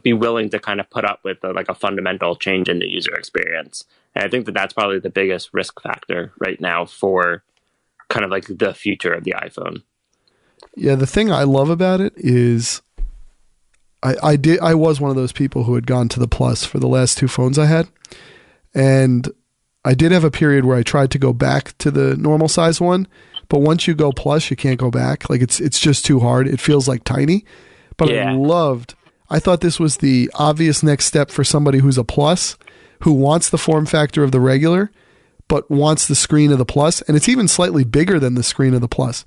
be willing to kind of put up with a fundamental change in the user experience. And I think that that's probably the biggest risk factor right now for kind of like the future of the iPhone. Yeah, the thing I love about it is I was one of those people who had gone to the Plus for the last two phones I had. And I did have a period where I tried to go back to the normal size one, but once you go Plus, you can't go back. Like it's just too hard. It feels like tiny. But yeah. I thought this was the obvious next step for somebody who's a Plus, who wants the form factor of the regular, but wants the screen of the Plus. And it's even slightly bigger than the screen of the Plus.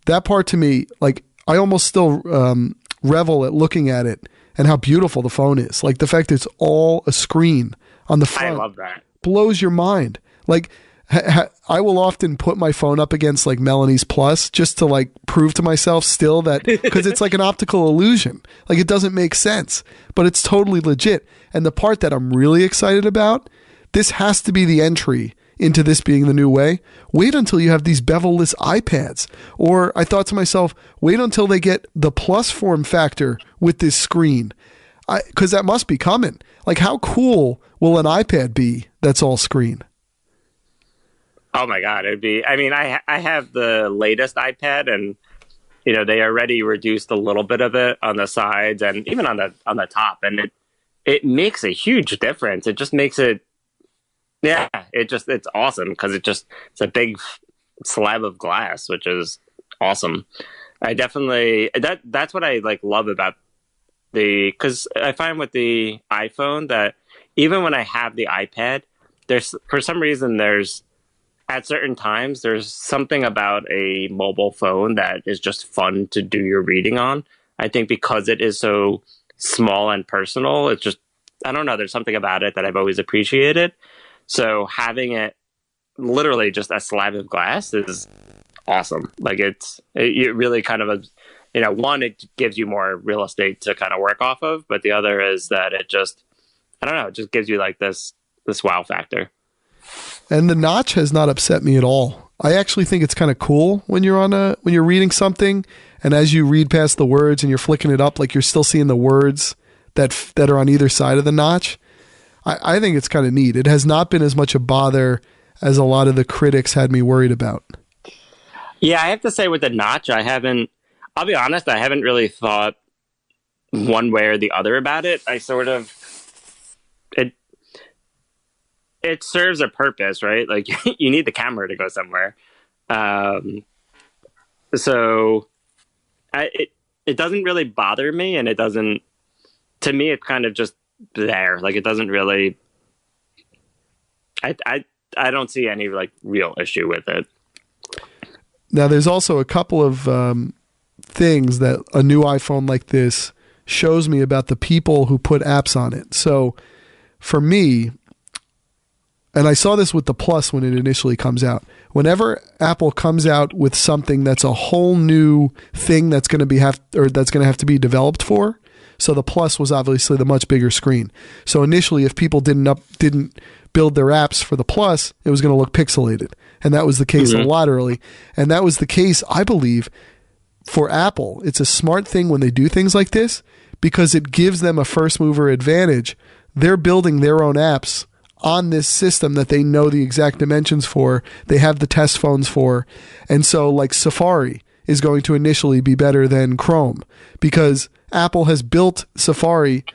That part to me, like I almost still revel at looking at it and how beautiful the phone is. Like the fact it's all a screen on the front. I love that. Blows your mind. Like I will often put my phone up against like Melanie's Plus just to like prove to myself still that, because it's like an optical illusion. Like it doesn't make sense, but it's totally legit. And the part that I'm really excited about, this has to be the entry into this being the new way. Wait until you have these bevel-less iPads. Or I thought to myself, wait until they get the Plus form factor with this screen. Because that must be coming. Like how cool will an iPad be that's all screen? Oh my God, it'd be, I mean, I have the latest iPad, and they already reduced a little bit of it on the sides and even on the top, and it makes a huge difference. It just makes it, it's awesome because it's a big slab of glass, which is awesome. I definitely, that's what I like love about because I find with the iPhone that even when I have the iPad, there's for some reason there's at certain times there's something about a mobile phone that is just fun to do your reading on. I think because it is so small and personal, it's just I don't know. There's something about it that I've always appreciated. So having it literally just a slab of glass is awesome. Like it really kind of one, it gives you more real estate to kind of work off of, but the other is that it just, I don't know, it just gives you like this wow factor. And the notch has not upset me at all. I actually think it's kind of cool when you're reading something, and as you read past the words and you're flicking it up, like you're still seeing the words that are on either side of the notch. I think it's kind of neat. It has not been as much a bother as a lot of the critics had me worried about. Yeah, I have to say with the notch, I'll be honest, I haven't really thought one way or the other about it. I sort of, it serves a purpose, right? Like you need the camera to go somewhere. So it doesn't really bother me, and it doesn't, to me, it's kind of just there. Like it doesn't really, I don't see any like real issue with it. Now there's also a couple of things that a new iPhone like this shows me about the people who put apps on it. So for me, and I saw this with the Plus when it initially comes out, whenever Apple comes out with something that's a whole new thing that's going to have to be developed for. So the Plus was obviously the much bigger screen. So initially, if people didn't build their apps for the Plus, it was going to look pixelated. And that was the case a lot early. And that was the case, I believe, for Apple. It's a smart thing when they do things like this because it gives them a first mover advantage. They're building their own apps on this system that they know the exact dimensions for. They have the test phones for. And so like Safari is going to initially be better than Chrome because Apple has built Safari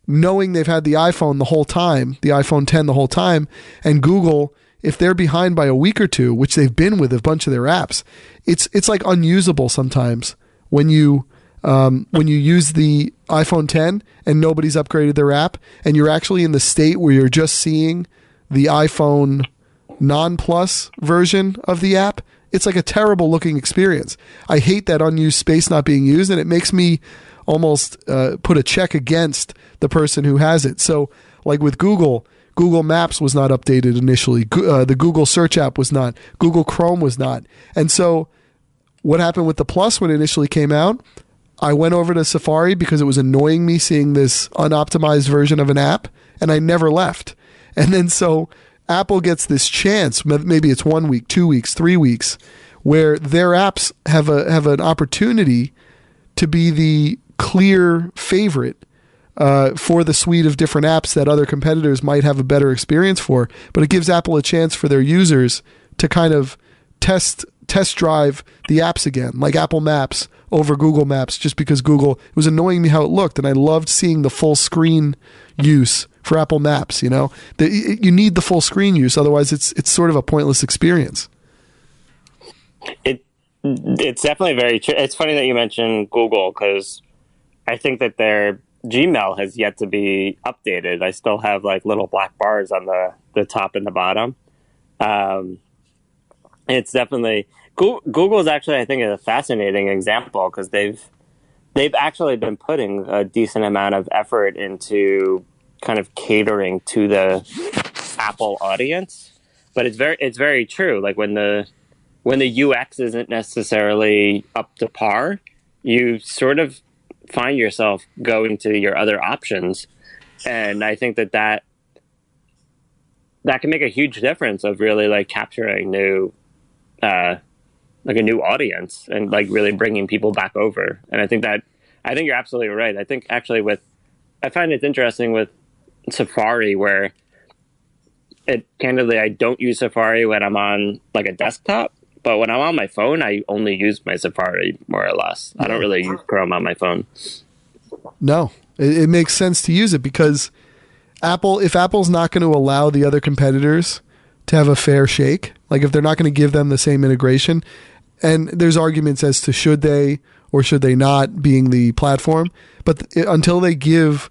knowing they've had the iPhone the whole time, the iPhone 10 the whole time, and Google, if they're behind by a week or two, which they've been with a bunch of their apps, it's like unusable sometimes when you use the iPhone 10 and nobody's upgraded their app, and you're actually in the state where you're just seeing the iPhone non-Plus version of the app. It's like a terrible looking experience. I hate that unused space not being used, and it makes me almost put a check against the person who has it. So like with Google Maps was not updated initially. The Google search app was not. Google Chrome was not. And so what happened with the Plus when it initially came out, I went over to Safari because it was annoying me seeing this unoptimized version of an app, and I never left. And then so Apple gets this chance, maybe it's 1 week, 2 weeks, 3 weeks, where their apps have an opportunity to be the clear favorite for the suite of different apps that other competitors might have a better experience for. But it gives Apple a chance for their users to kind of test drive the apps again, like Apple Maps over Google Maps, just because Google, it was annoying me how it looked, and I loved seeing the full screen use for Apple Maps. You know, you need the full screen use, otherwise it's sort of a pointless experience. It's definitely very true. It's funny that you mentioned Google because I think that their Gmail has yet to be updated. I still have like little black bars on the top and the bottom. It's definitely Google is actually, I think, a fascinating example because they've actually been putting a decent amount of effort into kind of catering to the Apple audience. But it's very true. Like when the UX isn't necessarily up to par, you sort of find yourself going to your other options. And I think that can make a huge difference of really like capturing like a new audience and like really bringing people back over. And I think you're absolutely right. I think actually I find it's interesting with Safari where candidly, I don't use Safari when I'm on like a desktop, but when I'm on my phone, I only use my Safari more or less. I don't really use Chrome on my phone. No, it makes sense to use it because if Apple's not going to allow the other competitors to have a fair shake, like if they're not going to give them the same integration, and there's arguments as to should they or should they not, being the platform. But until they give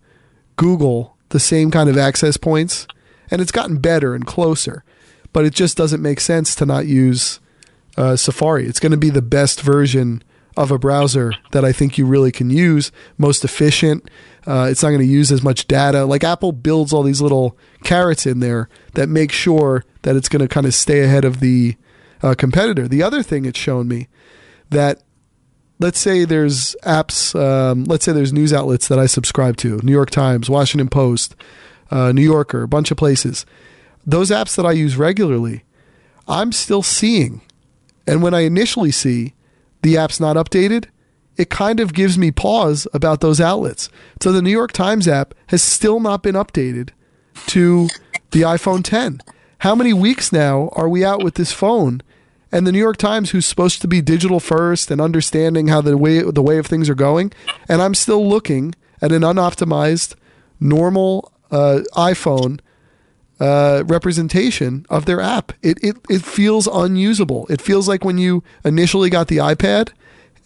Google the same kind of access points, and it's gotten better and closer, but it just doesn't make sense to not use Safari. It's going to be the best version of a browser that I think you really can use, most efficient. It's not going to use as much data. Like Apple builds all these little carrots in there that make sure that it's going to kind of stay ahead of the competitor. The other thing it's shown me, that let's say there's apps, let's say there's news outlets that I subscribe to, New York Times, Washington Post, New Yorker, a bunch of places. Those apps that I use regularly, I'm still seeing. And when I initially see the app's not updated, it kind of gives me pause about those outlets. So the New York Times app has still not been updated to the iPhone 10. How many weeks now are we out with this phone? And the New York Times, who's supposed to be digital first and understanding how the way of things are going, and I'm still looking at an unoptimized, normal iPhone representation of their app. It feels unusable. It feels like when you initially got the iPad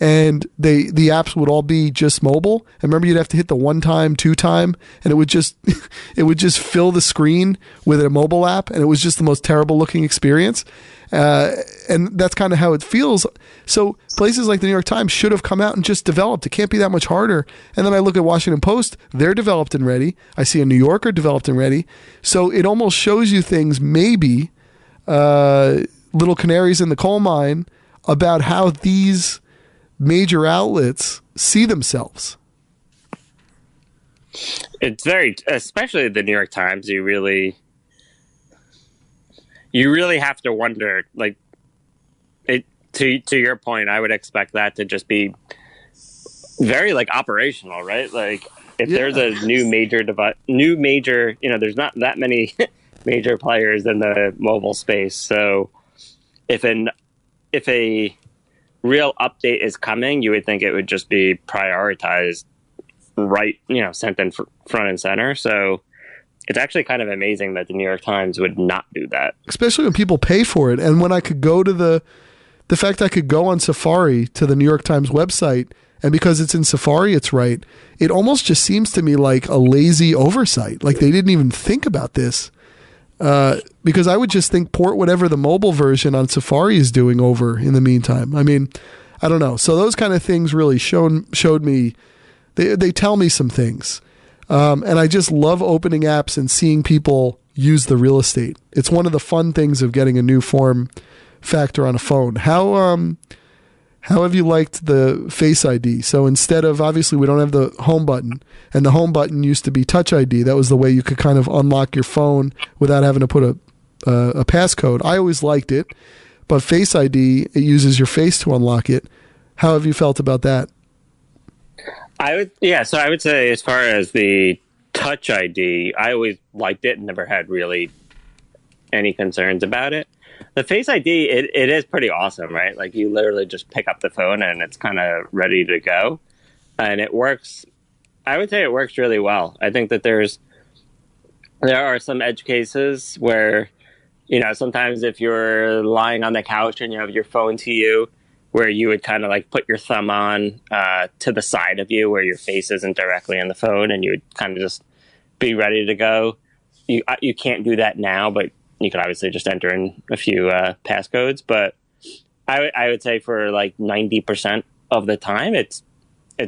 and the apps would all be just mobile. And remember, you'd have to hit the 1-time, 2-time, and it would just fill the screen with a mobile app, and it was just the most terrible looking experience. And that's kind of how it feels. So places like the New York Times should have come out and just developed. It can't be that much harder. And then I look at Washington Post, they're developed and ready. I see a New Yorker developed and ready. So it almost shows you things, maybe little canaries in the coal mine, about how these major outlets see themselves. It's very, especially the New York Times, you really have to wonder, like, it, to your point, I would expect that to just be very, like, operational, right? Like, if there's a new major, there's not that many major players in the mobile space. So if a real update is coming, you would think it would just be prioritized, right, sent in front and center. So it's actually kind of amazing that the New York Times would not do that. Especially when people pay for it. And when I could go to the fact I could go on Safari to the New York Times website, and because it's in Safari, it's right. It almost just seems to me like a lazy oversight. Like they didn't even think about this. Because I would just think port whatever the mobile version on Safari is doing over in the meantime. I mean, I don't know. So those kind of things really showed me, they tell me some things. And I just love opening apps and seeing people use the real estate. It's one of the fun things of getting a new form factor on a phone. How have you liked the Face ID? So instead of, obviously we don't have the home button, and the home button used to be Touch ID. That was the way you could kind of unlock your phone without having to put a passcode. I always liked it, but Face ID, it uses your face to unlock it. How have you felt about that? So I would say, as far as the Touch ID, I always liked it and never had really any concerns about it. The Face ID, it is pretty awesome, right? Like you literally just pick up the phone and it's kind of ready to go. And it works, I would say it works really well. I think that there are some edge cases where, sometimes if you're lying on the couch and you have your phone to you, where you would kind of like put your thumb on to the side of you where your face isn't directly on the phone, and you would kind of just be ready to go. You can't do that now, but you could obviously just enter in a few passcodes. But I would say for like 90% of the time, it's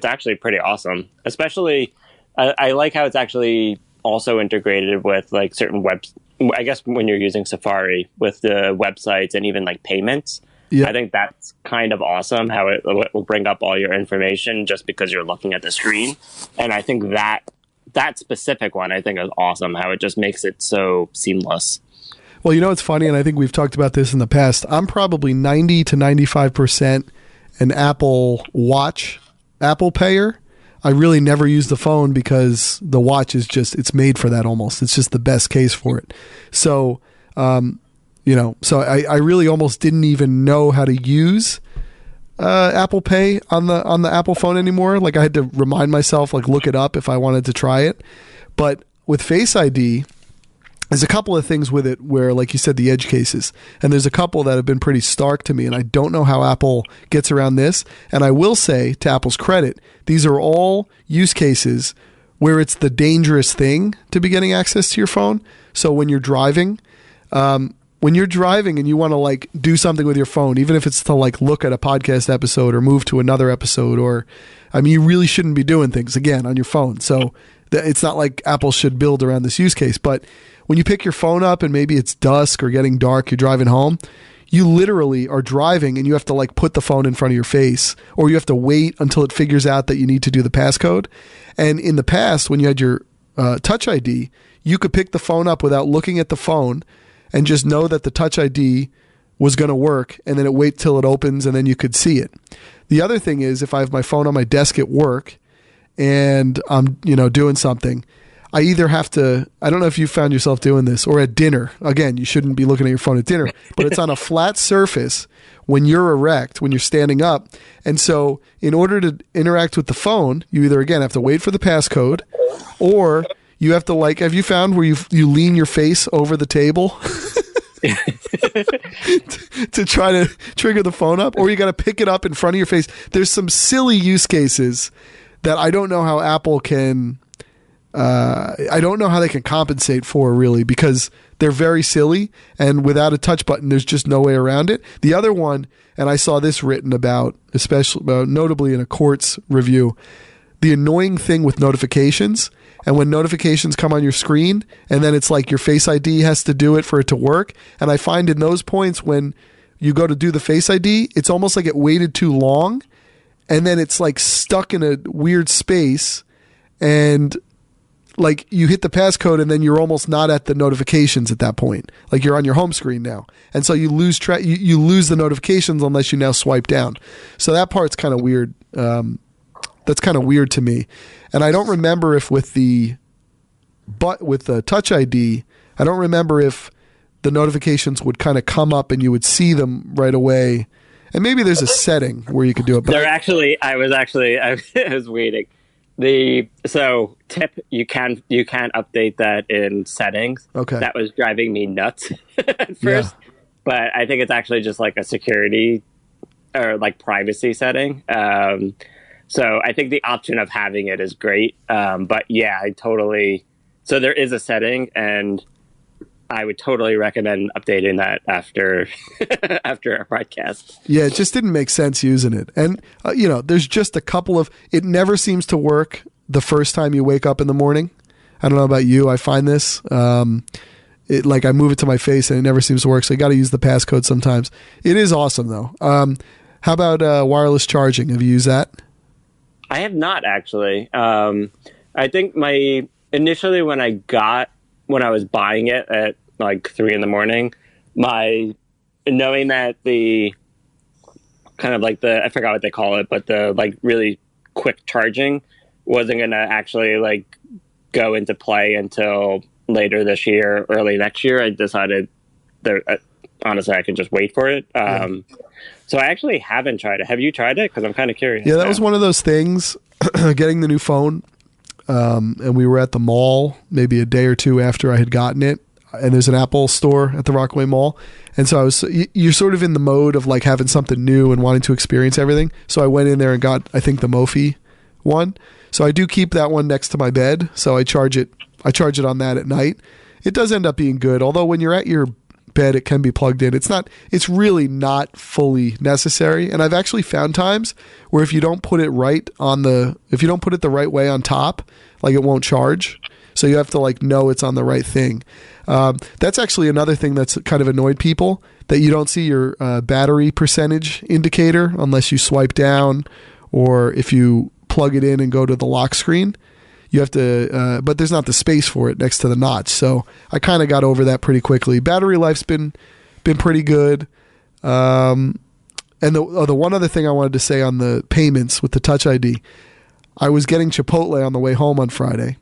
actually pretty awesome. Especially, I like how it's actually also integrated with like certain I guess when you're using Safari with the websites and even like payments. Yeah. I think that's kind of awesome how it will bring up all your information just because you're looking at the screen. And I think that specific one, I think, is awesome, how it just makes it so seamless. Well, it's funny, and I think we've talked about this in the past. I'm probably 90 to 95% an Apple Watch Apple payer. I really never use the phone because the watch is it's made for that almost. It's just the best case for it. So, so I really almost didn't even know how to use Apple Pay on the Apple phone anymore. Like I had to remind myself, like look it up if I wanted to try it. But with Face ID, there's a couple of things with it where, like you said, the edge cases, and there's a couple that have been pretty stark to me, and I don't know how Apple gets around this. And I will say, to Apple's credit, these are all use cases where it's the dangerous thing to be getting access to your phone. So when you're driving, and you want to like do something with your phone, even if it's to like look at a podcast episode or move to another episode, or, I mean, you really shouldn't be doing things again on your phone. So it's not like Apple should build around this use case, but when you pick your phone up and maybe it's dusk or getting dark, you're driving home, you literally are driving and you have to like put the phone in front of your face, or you have to wait until it figures out that you need to do the passcode. And in the past, when you had your Touch ID, you could pick the phone up without looking at the phone and just know that the Touch ID was going to work, and then it wait till it opens and then you could see it. The other thing is, if I have my phone on my desk at work and I'm, doing something, I either have to, I don't know if you found yourself doing this, or at dinner. Again, you shouldn't be looking at your phone at dinner, but it's on a flat surface when you're erect, when you're standing up. And so in order to interact with the phone, you either, again, have to wait for the passcode, or you have to, like, have you found where you lean your face over the table to try to trigger the phone up, or you got to pick it up in front of your face? There's some silly use cases that I don't know how Apple can... I don't know how they can compensate for, really, because they're very silly, and without a touch button, there's just no way around it. The other one, and I saw this written about, notably in a Quartz review, the annoying thing with notifications, and when notifications come on your screen, and then it's like your Face ID has to do it for it to work, and I find in those points when you go to do the Face ID, it's almost like it waited too long, and then it's like stuck in a weird space, and like you hit the passcode and then you're almost not at the notifications at that point. Like you're on your home screen now. And so you lose you lose the notifications unless you now swipe down. So that part's kind of weird. That's kind of weird to me. And I don't remember if with the Touch ID, I don't remember if the notifications would kind of come up and you would see them right away. And maybe there's a setting where you could do it. But I was waiting. Tip, you can update that in settings. Okay. That was driving me nuts at first, but I think it's actually just like a security or like privacy setting. So I think the option of having it is great. But yeah, so there is a setting, and I would totally recommend updating that after our podcast. Yeah, it just didn't make sense using it. And, there's just a couple of... It never seems to work the first time you wake up in the morning. I don't know about you. I find this. I move it to my face and it never seems to work. So you got to use the passcode sometimes. It is awesome, though. How about wireless charging? Have you used that? I have not, actually. I think initially when I was buying it at like 3 a.m, knowing that the kind of like I forgot what they call it, but the like really quick charging wasn't going to actually like go into play until later this year, early next year, I decided that honestly I could just wait for it. So I actually haven't tried it. Have you tried it? Because I'm kind of curious. Yeah, that was one of those things, getting the new phone. And we were at the mall maybe a day or two after I had gotten it, and there's an Apple store at the Rockaway Mall. And so you're sort of in the mode of like having something new and wanting to experience everything. So I went in there and got, I think, the Mophie one. So I do keep that one next to my bed. So I charge it on that at night. It does end up being good. Although when you're at your bed, it can be plugged in. It's really not fully necessary. And I've actually found times where if you don't put it the right way on top, like it won't charge. So you have to like know it's on the right thing. That's actually another thing that's kind of annoyed people, that you don't see your battery percentage indicator unless you swipe down, or if you plug it in and go to the lock screen. You have to, but there's not the space for it next to the notch. So I kind of got over that pretty quickly. Battery life's been pretty good. And the one other thing I wanted to say on the payments with the Touch ID, I was getting Chipotle on the way home on Friday,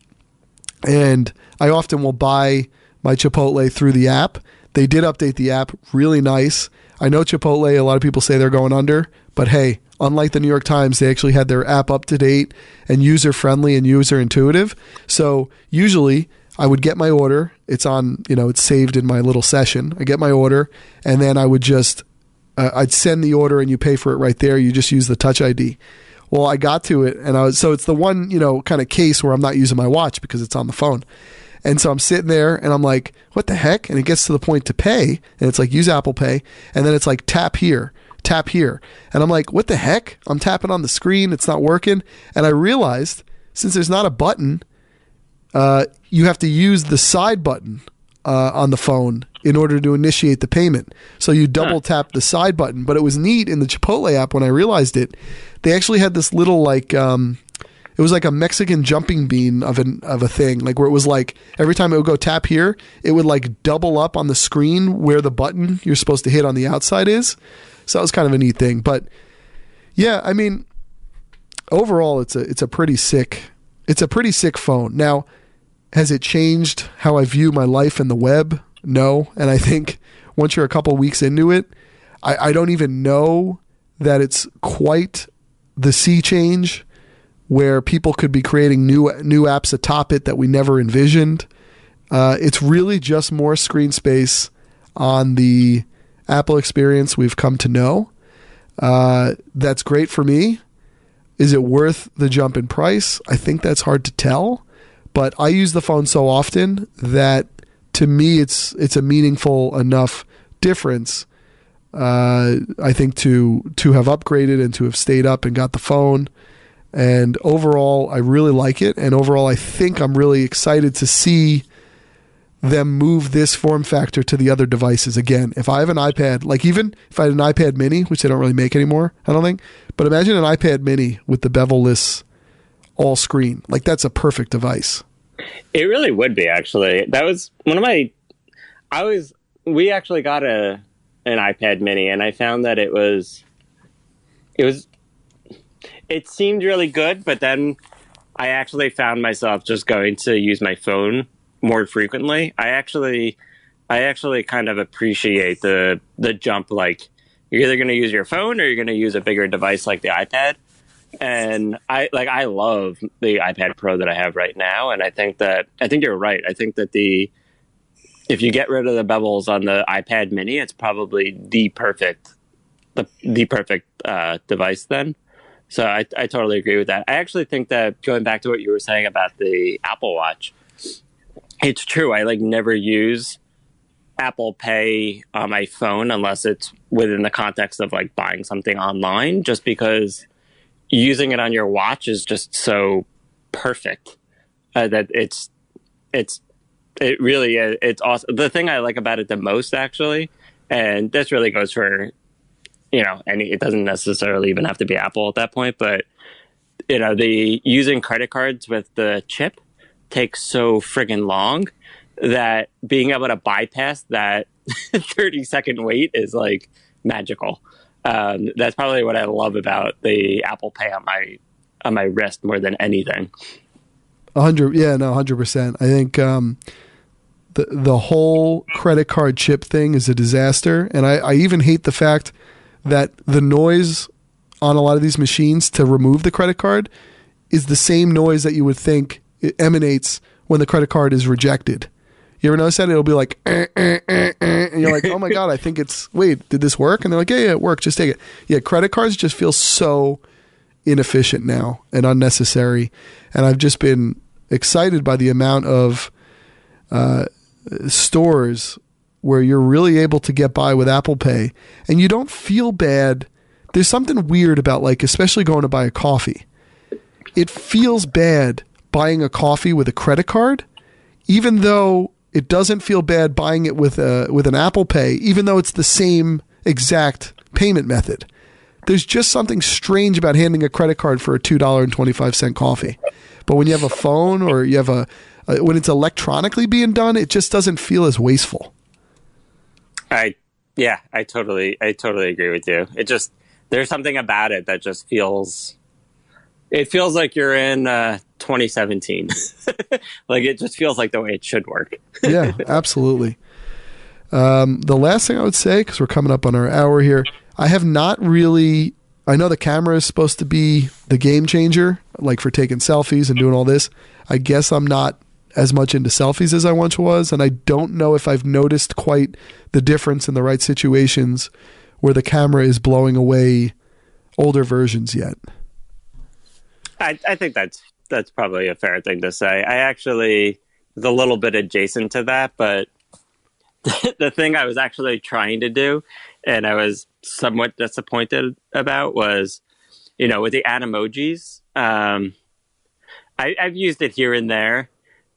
and I often will buy my Chipotle through the app. They did update the app, really nice. I know Chipotle, a lot of people say they're going under, but hey, unlike the New York Times, they actually had their app up to date and user friendly and user intuitive. So usually I would get my order. It's on, it's saved in my little session. I get my order, and then I would just, I'd send the order and you pay for it right there. You just use the Touch ID. Well, I got to it, and so it's the one, kind of case where I'm not using my watch because it's on the phone. And so I'm sitting there and I'm like, what the heck? And it gets to the point to pay, and it's like, use Apple Pay. And then it's like, tap here. And I'm like, what the heck? I'm tapping on the screen. It's not working. And I realized, since there's not a button, you have to use the side button on the phone in order to initiate the payment. So you double tap the side button. But it was neat in the Chipotle app when I realized it. They actually had this little it was like a Mexican jumping bean of a thing, like where it was like every time it would go tap here, it would like double up on the screen where the button you're supposed to hit on the outside is. So that was kind of a neat thing. But yeah, I mean, overall, it's a pretty sick phone. Now, has it changed how I view my life and the web? No. And I think once you're a couple weeks into it, I don't even know that it's quite the sea change where people could be creating new apps atop it that we never envisioned. It's really just more screen space on the Apple experience we've come to know. That's great for me. Is it worth the jump in price? I think that's hard to tell, but I use the phone so often that to me it's a meaningful enough difference. I think to have upgraded and to have stayed up and got the phone. And overall, I really like it. And overall, I think I'm really excited to see them move this form factor to the other devices. Again, if I have an iPad, like even if I had an iPad mini, which they don't really make anymore, I don't think, but imagine an iPad mini with the bevel-less all screen. Like that's a perfect device. It really would be, actually. That was one of my, we actually got an iPad mini, and I found that it seemed really good, but then I actually found myself just going to use my phone more frequently. I actually kind of appreciate the jump. Like, you're either going to use your phone or you're going to use a bigger device like the iPad. And I love the iPad Pro that I have right now. And I think you're right. I think that if you get rid of the bevels on the iPad mini, it's probably the perfect device then. So I totally agree with that. I actually think that, going back to what you were saying about the Apple Watch, it's true. I never use Apple Pay on my phone unless it's within the context of buying something online, just because using it on your watch is just so perfect that it's awesome. The thing I like about it the most, actually, and this really goes for, it doesn't necessarily even have to be Apple at that point, but the using credit cards with the chip takes so friggin' long that being able to bypass that 30-second wait is magical. That's probably what I love about the Apple Pay on my wrist more than anything. 100%. I think the whole credit card chip thing is a disaster, and I even hate the fact that the noise on a lot of these machines to remove the credit card is the same noise that you would think it emanates when the credit card is rejected. You ever notice that? It'll be like, and you're like, oh my God, I think wait, did this work? And they're like, yeah, it worked. Just take it. Yeah, credit cards just feel so inefficient now and unnecessary. And I've just been excited by the amount of stores where you're really able to get by with Apple Pay and you don't feel bad. There's something weird about especially going to buy a coffee. It feels bad buying a coffee with a credit card, even though it doesn't feel bad buying it with an Apple Pay, even though it's the same exact payment method. There's just something strange about handing a credit card for a $2.25 coffee. But when you have a phone or you have when it's electronically being done, it just doesn't feel as wasteful. I totally agree with you. There's something about it that just feels like you're in 2017. It just feels like the way it should work. Yeah, absolutely. The last thing I would say, because we're coming up on our hour here, I have not really, I know the camera is supposed to be the game changer, for taking selfies and doing all this. I guess I'm not as much into selfies as I once was, and I don't know if I've noticed quite the difference in the right situations where the camera is blowing away older versions yet. I think that's probably a fair thing to say. I actually was a little bit adjacent to that, but the thing I was actually trying to do, and I was somewhat disappointed about, was, with the animojis, I've used it here and there,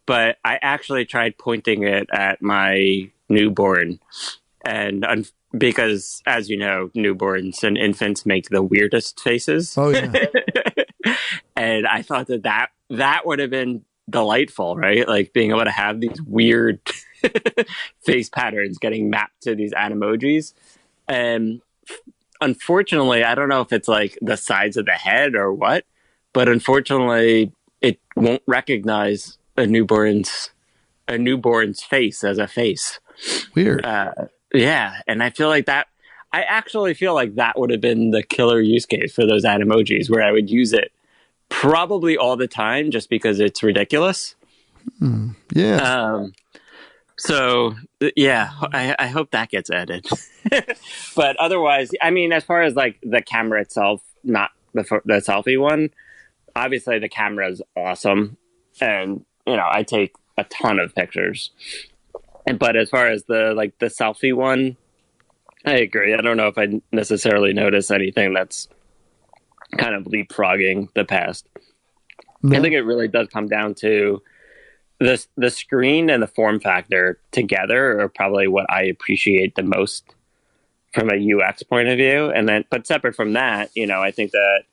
but I actually tried pointing it at my newborn. And because, as you know, newborns and infants make the weirdest faces. Oh, yeah. And I thought that would have been delightful, right? Like being able to have these weird face patterns getting mapped to these animojis. And unfortunately, I don't know if it's like the sides of the head or what, but unfortunately, it won't recognize a newborn's face as a face. Weird. Yeah, and I actually feel like that would have been the killer use case for those animojis, where I would use it probably all the time just because it's ridiculous. Yeah. So, yeah, I hope that gets added. But otherwise, I mean, as far as like the camera itself, not the selfie one, obviously the camera is awesome. And, I take a ton of pictures. But as far as the selfie one, I agree. I don't know if I necessarily notice anything that's kind of leapfrogging the past. No. I think it really does come down to the screen and the form factor together are probably what I appreciate the most from a UX point of view. And then, but separate from that, I think that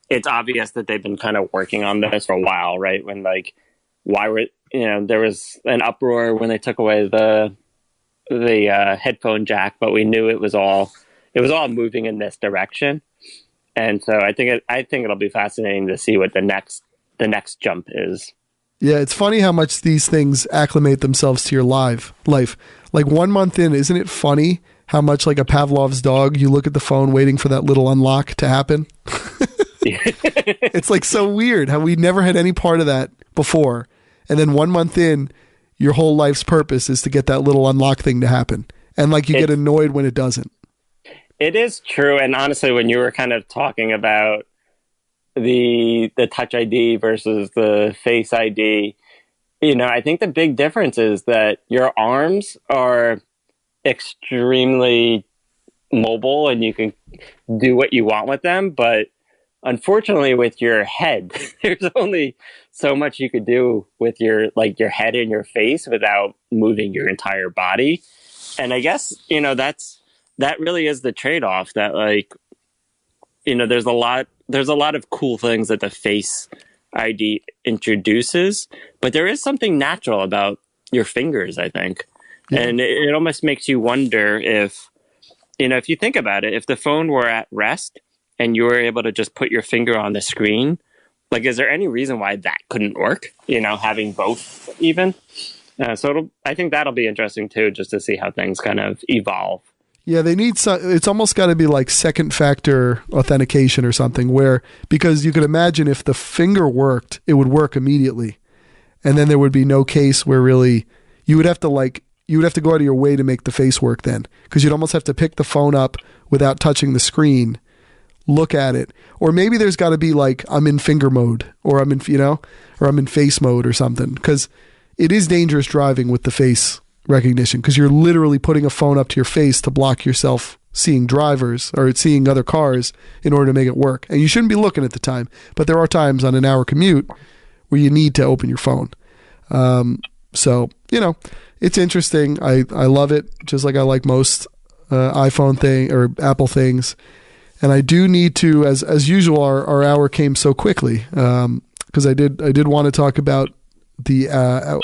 it's obvious that they've been kind of working on this for a while, right? When there was an uproar when they took away the headphone jack, but we knew it was all moving in this direction. And so I think it'll be fascinating to see what the next jump is. Yeah, it's funny how much these things acclimate themselves to your life. Like 1 month in, isn't it funny how much like a Pavlov's dog, you look at the phone waiting for that little unlock to happen? It's like so weird how we never had any part of that before. And then 1 month in, your whole life's purpose is to get that little unlock thing to happen. And like you get annoyed when it doesn't. It is true. And honestly, when you were kind of talking about the Touch ID versus the Face ID, I think the big difference is that your arms are extremely mobile and you can do what you want with them. But unfortunately, with your head, there's only so much you could do with your head and your face without moving your entire body. And I guess, that really is the trade-off that there's a lot of cool things that the Face ID introduces, but there is something natural about your fingers, I think. Yeah. And it almost makes you wonder if you think about it, if the phone were at rest and you were able to just put your finger on the screen, is there any reason why that couldn't work? Having both even. So I think that'll be interesting too, just to see how things kind of evolve. Yeah, they need it's almost got to be like second factor authentication or something because you could imagine if the finger worked, it would work immediately. And then there would be no case where really you would have to go out of your way to make the face work then, because you'd almost have to pick the phone up without touching the screen, look at it. Or maybe there's got to be I'm in finger mode or I'm in face mode or something, because it is dangerous driving with the face recognition, because you're literally putting a phone up to your face to block yourself seeing drivers or seeing other cars in order to make it work. And you shouldn't be looking at the time, but there are times on an hour commute where you need to open your phone. So, it's interesting. I love it, just like I like most iPhone thing or Apple things. And I do need to, as usual, our hour came so quickly, because I did want to talk about the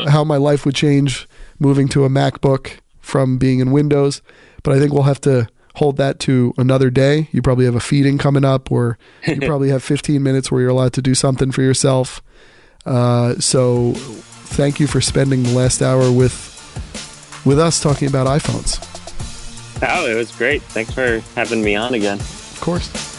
how my life would change moving to a MacBook from being in Windows, but I think we'll have to hold that to another day. You probably have a feeding coming up, or you probably have 15 minutes where you're allowed to do something for yourself. So thank you for spending the last hour with us talking about iPhones. Oh, it was great. Thanks for having me on again. Of course.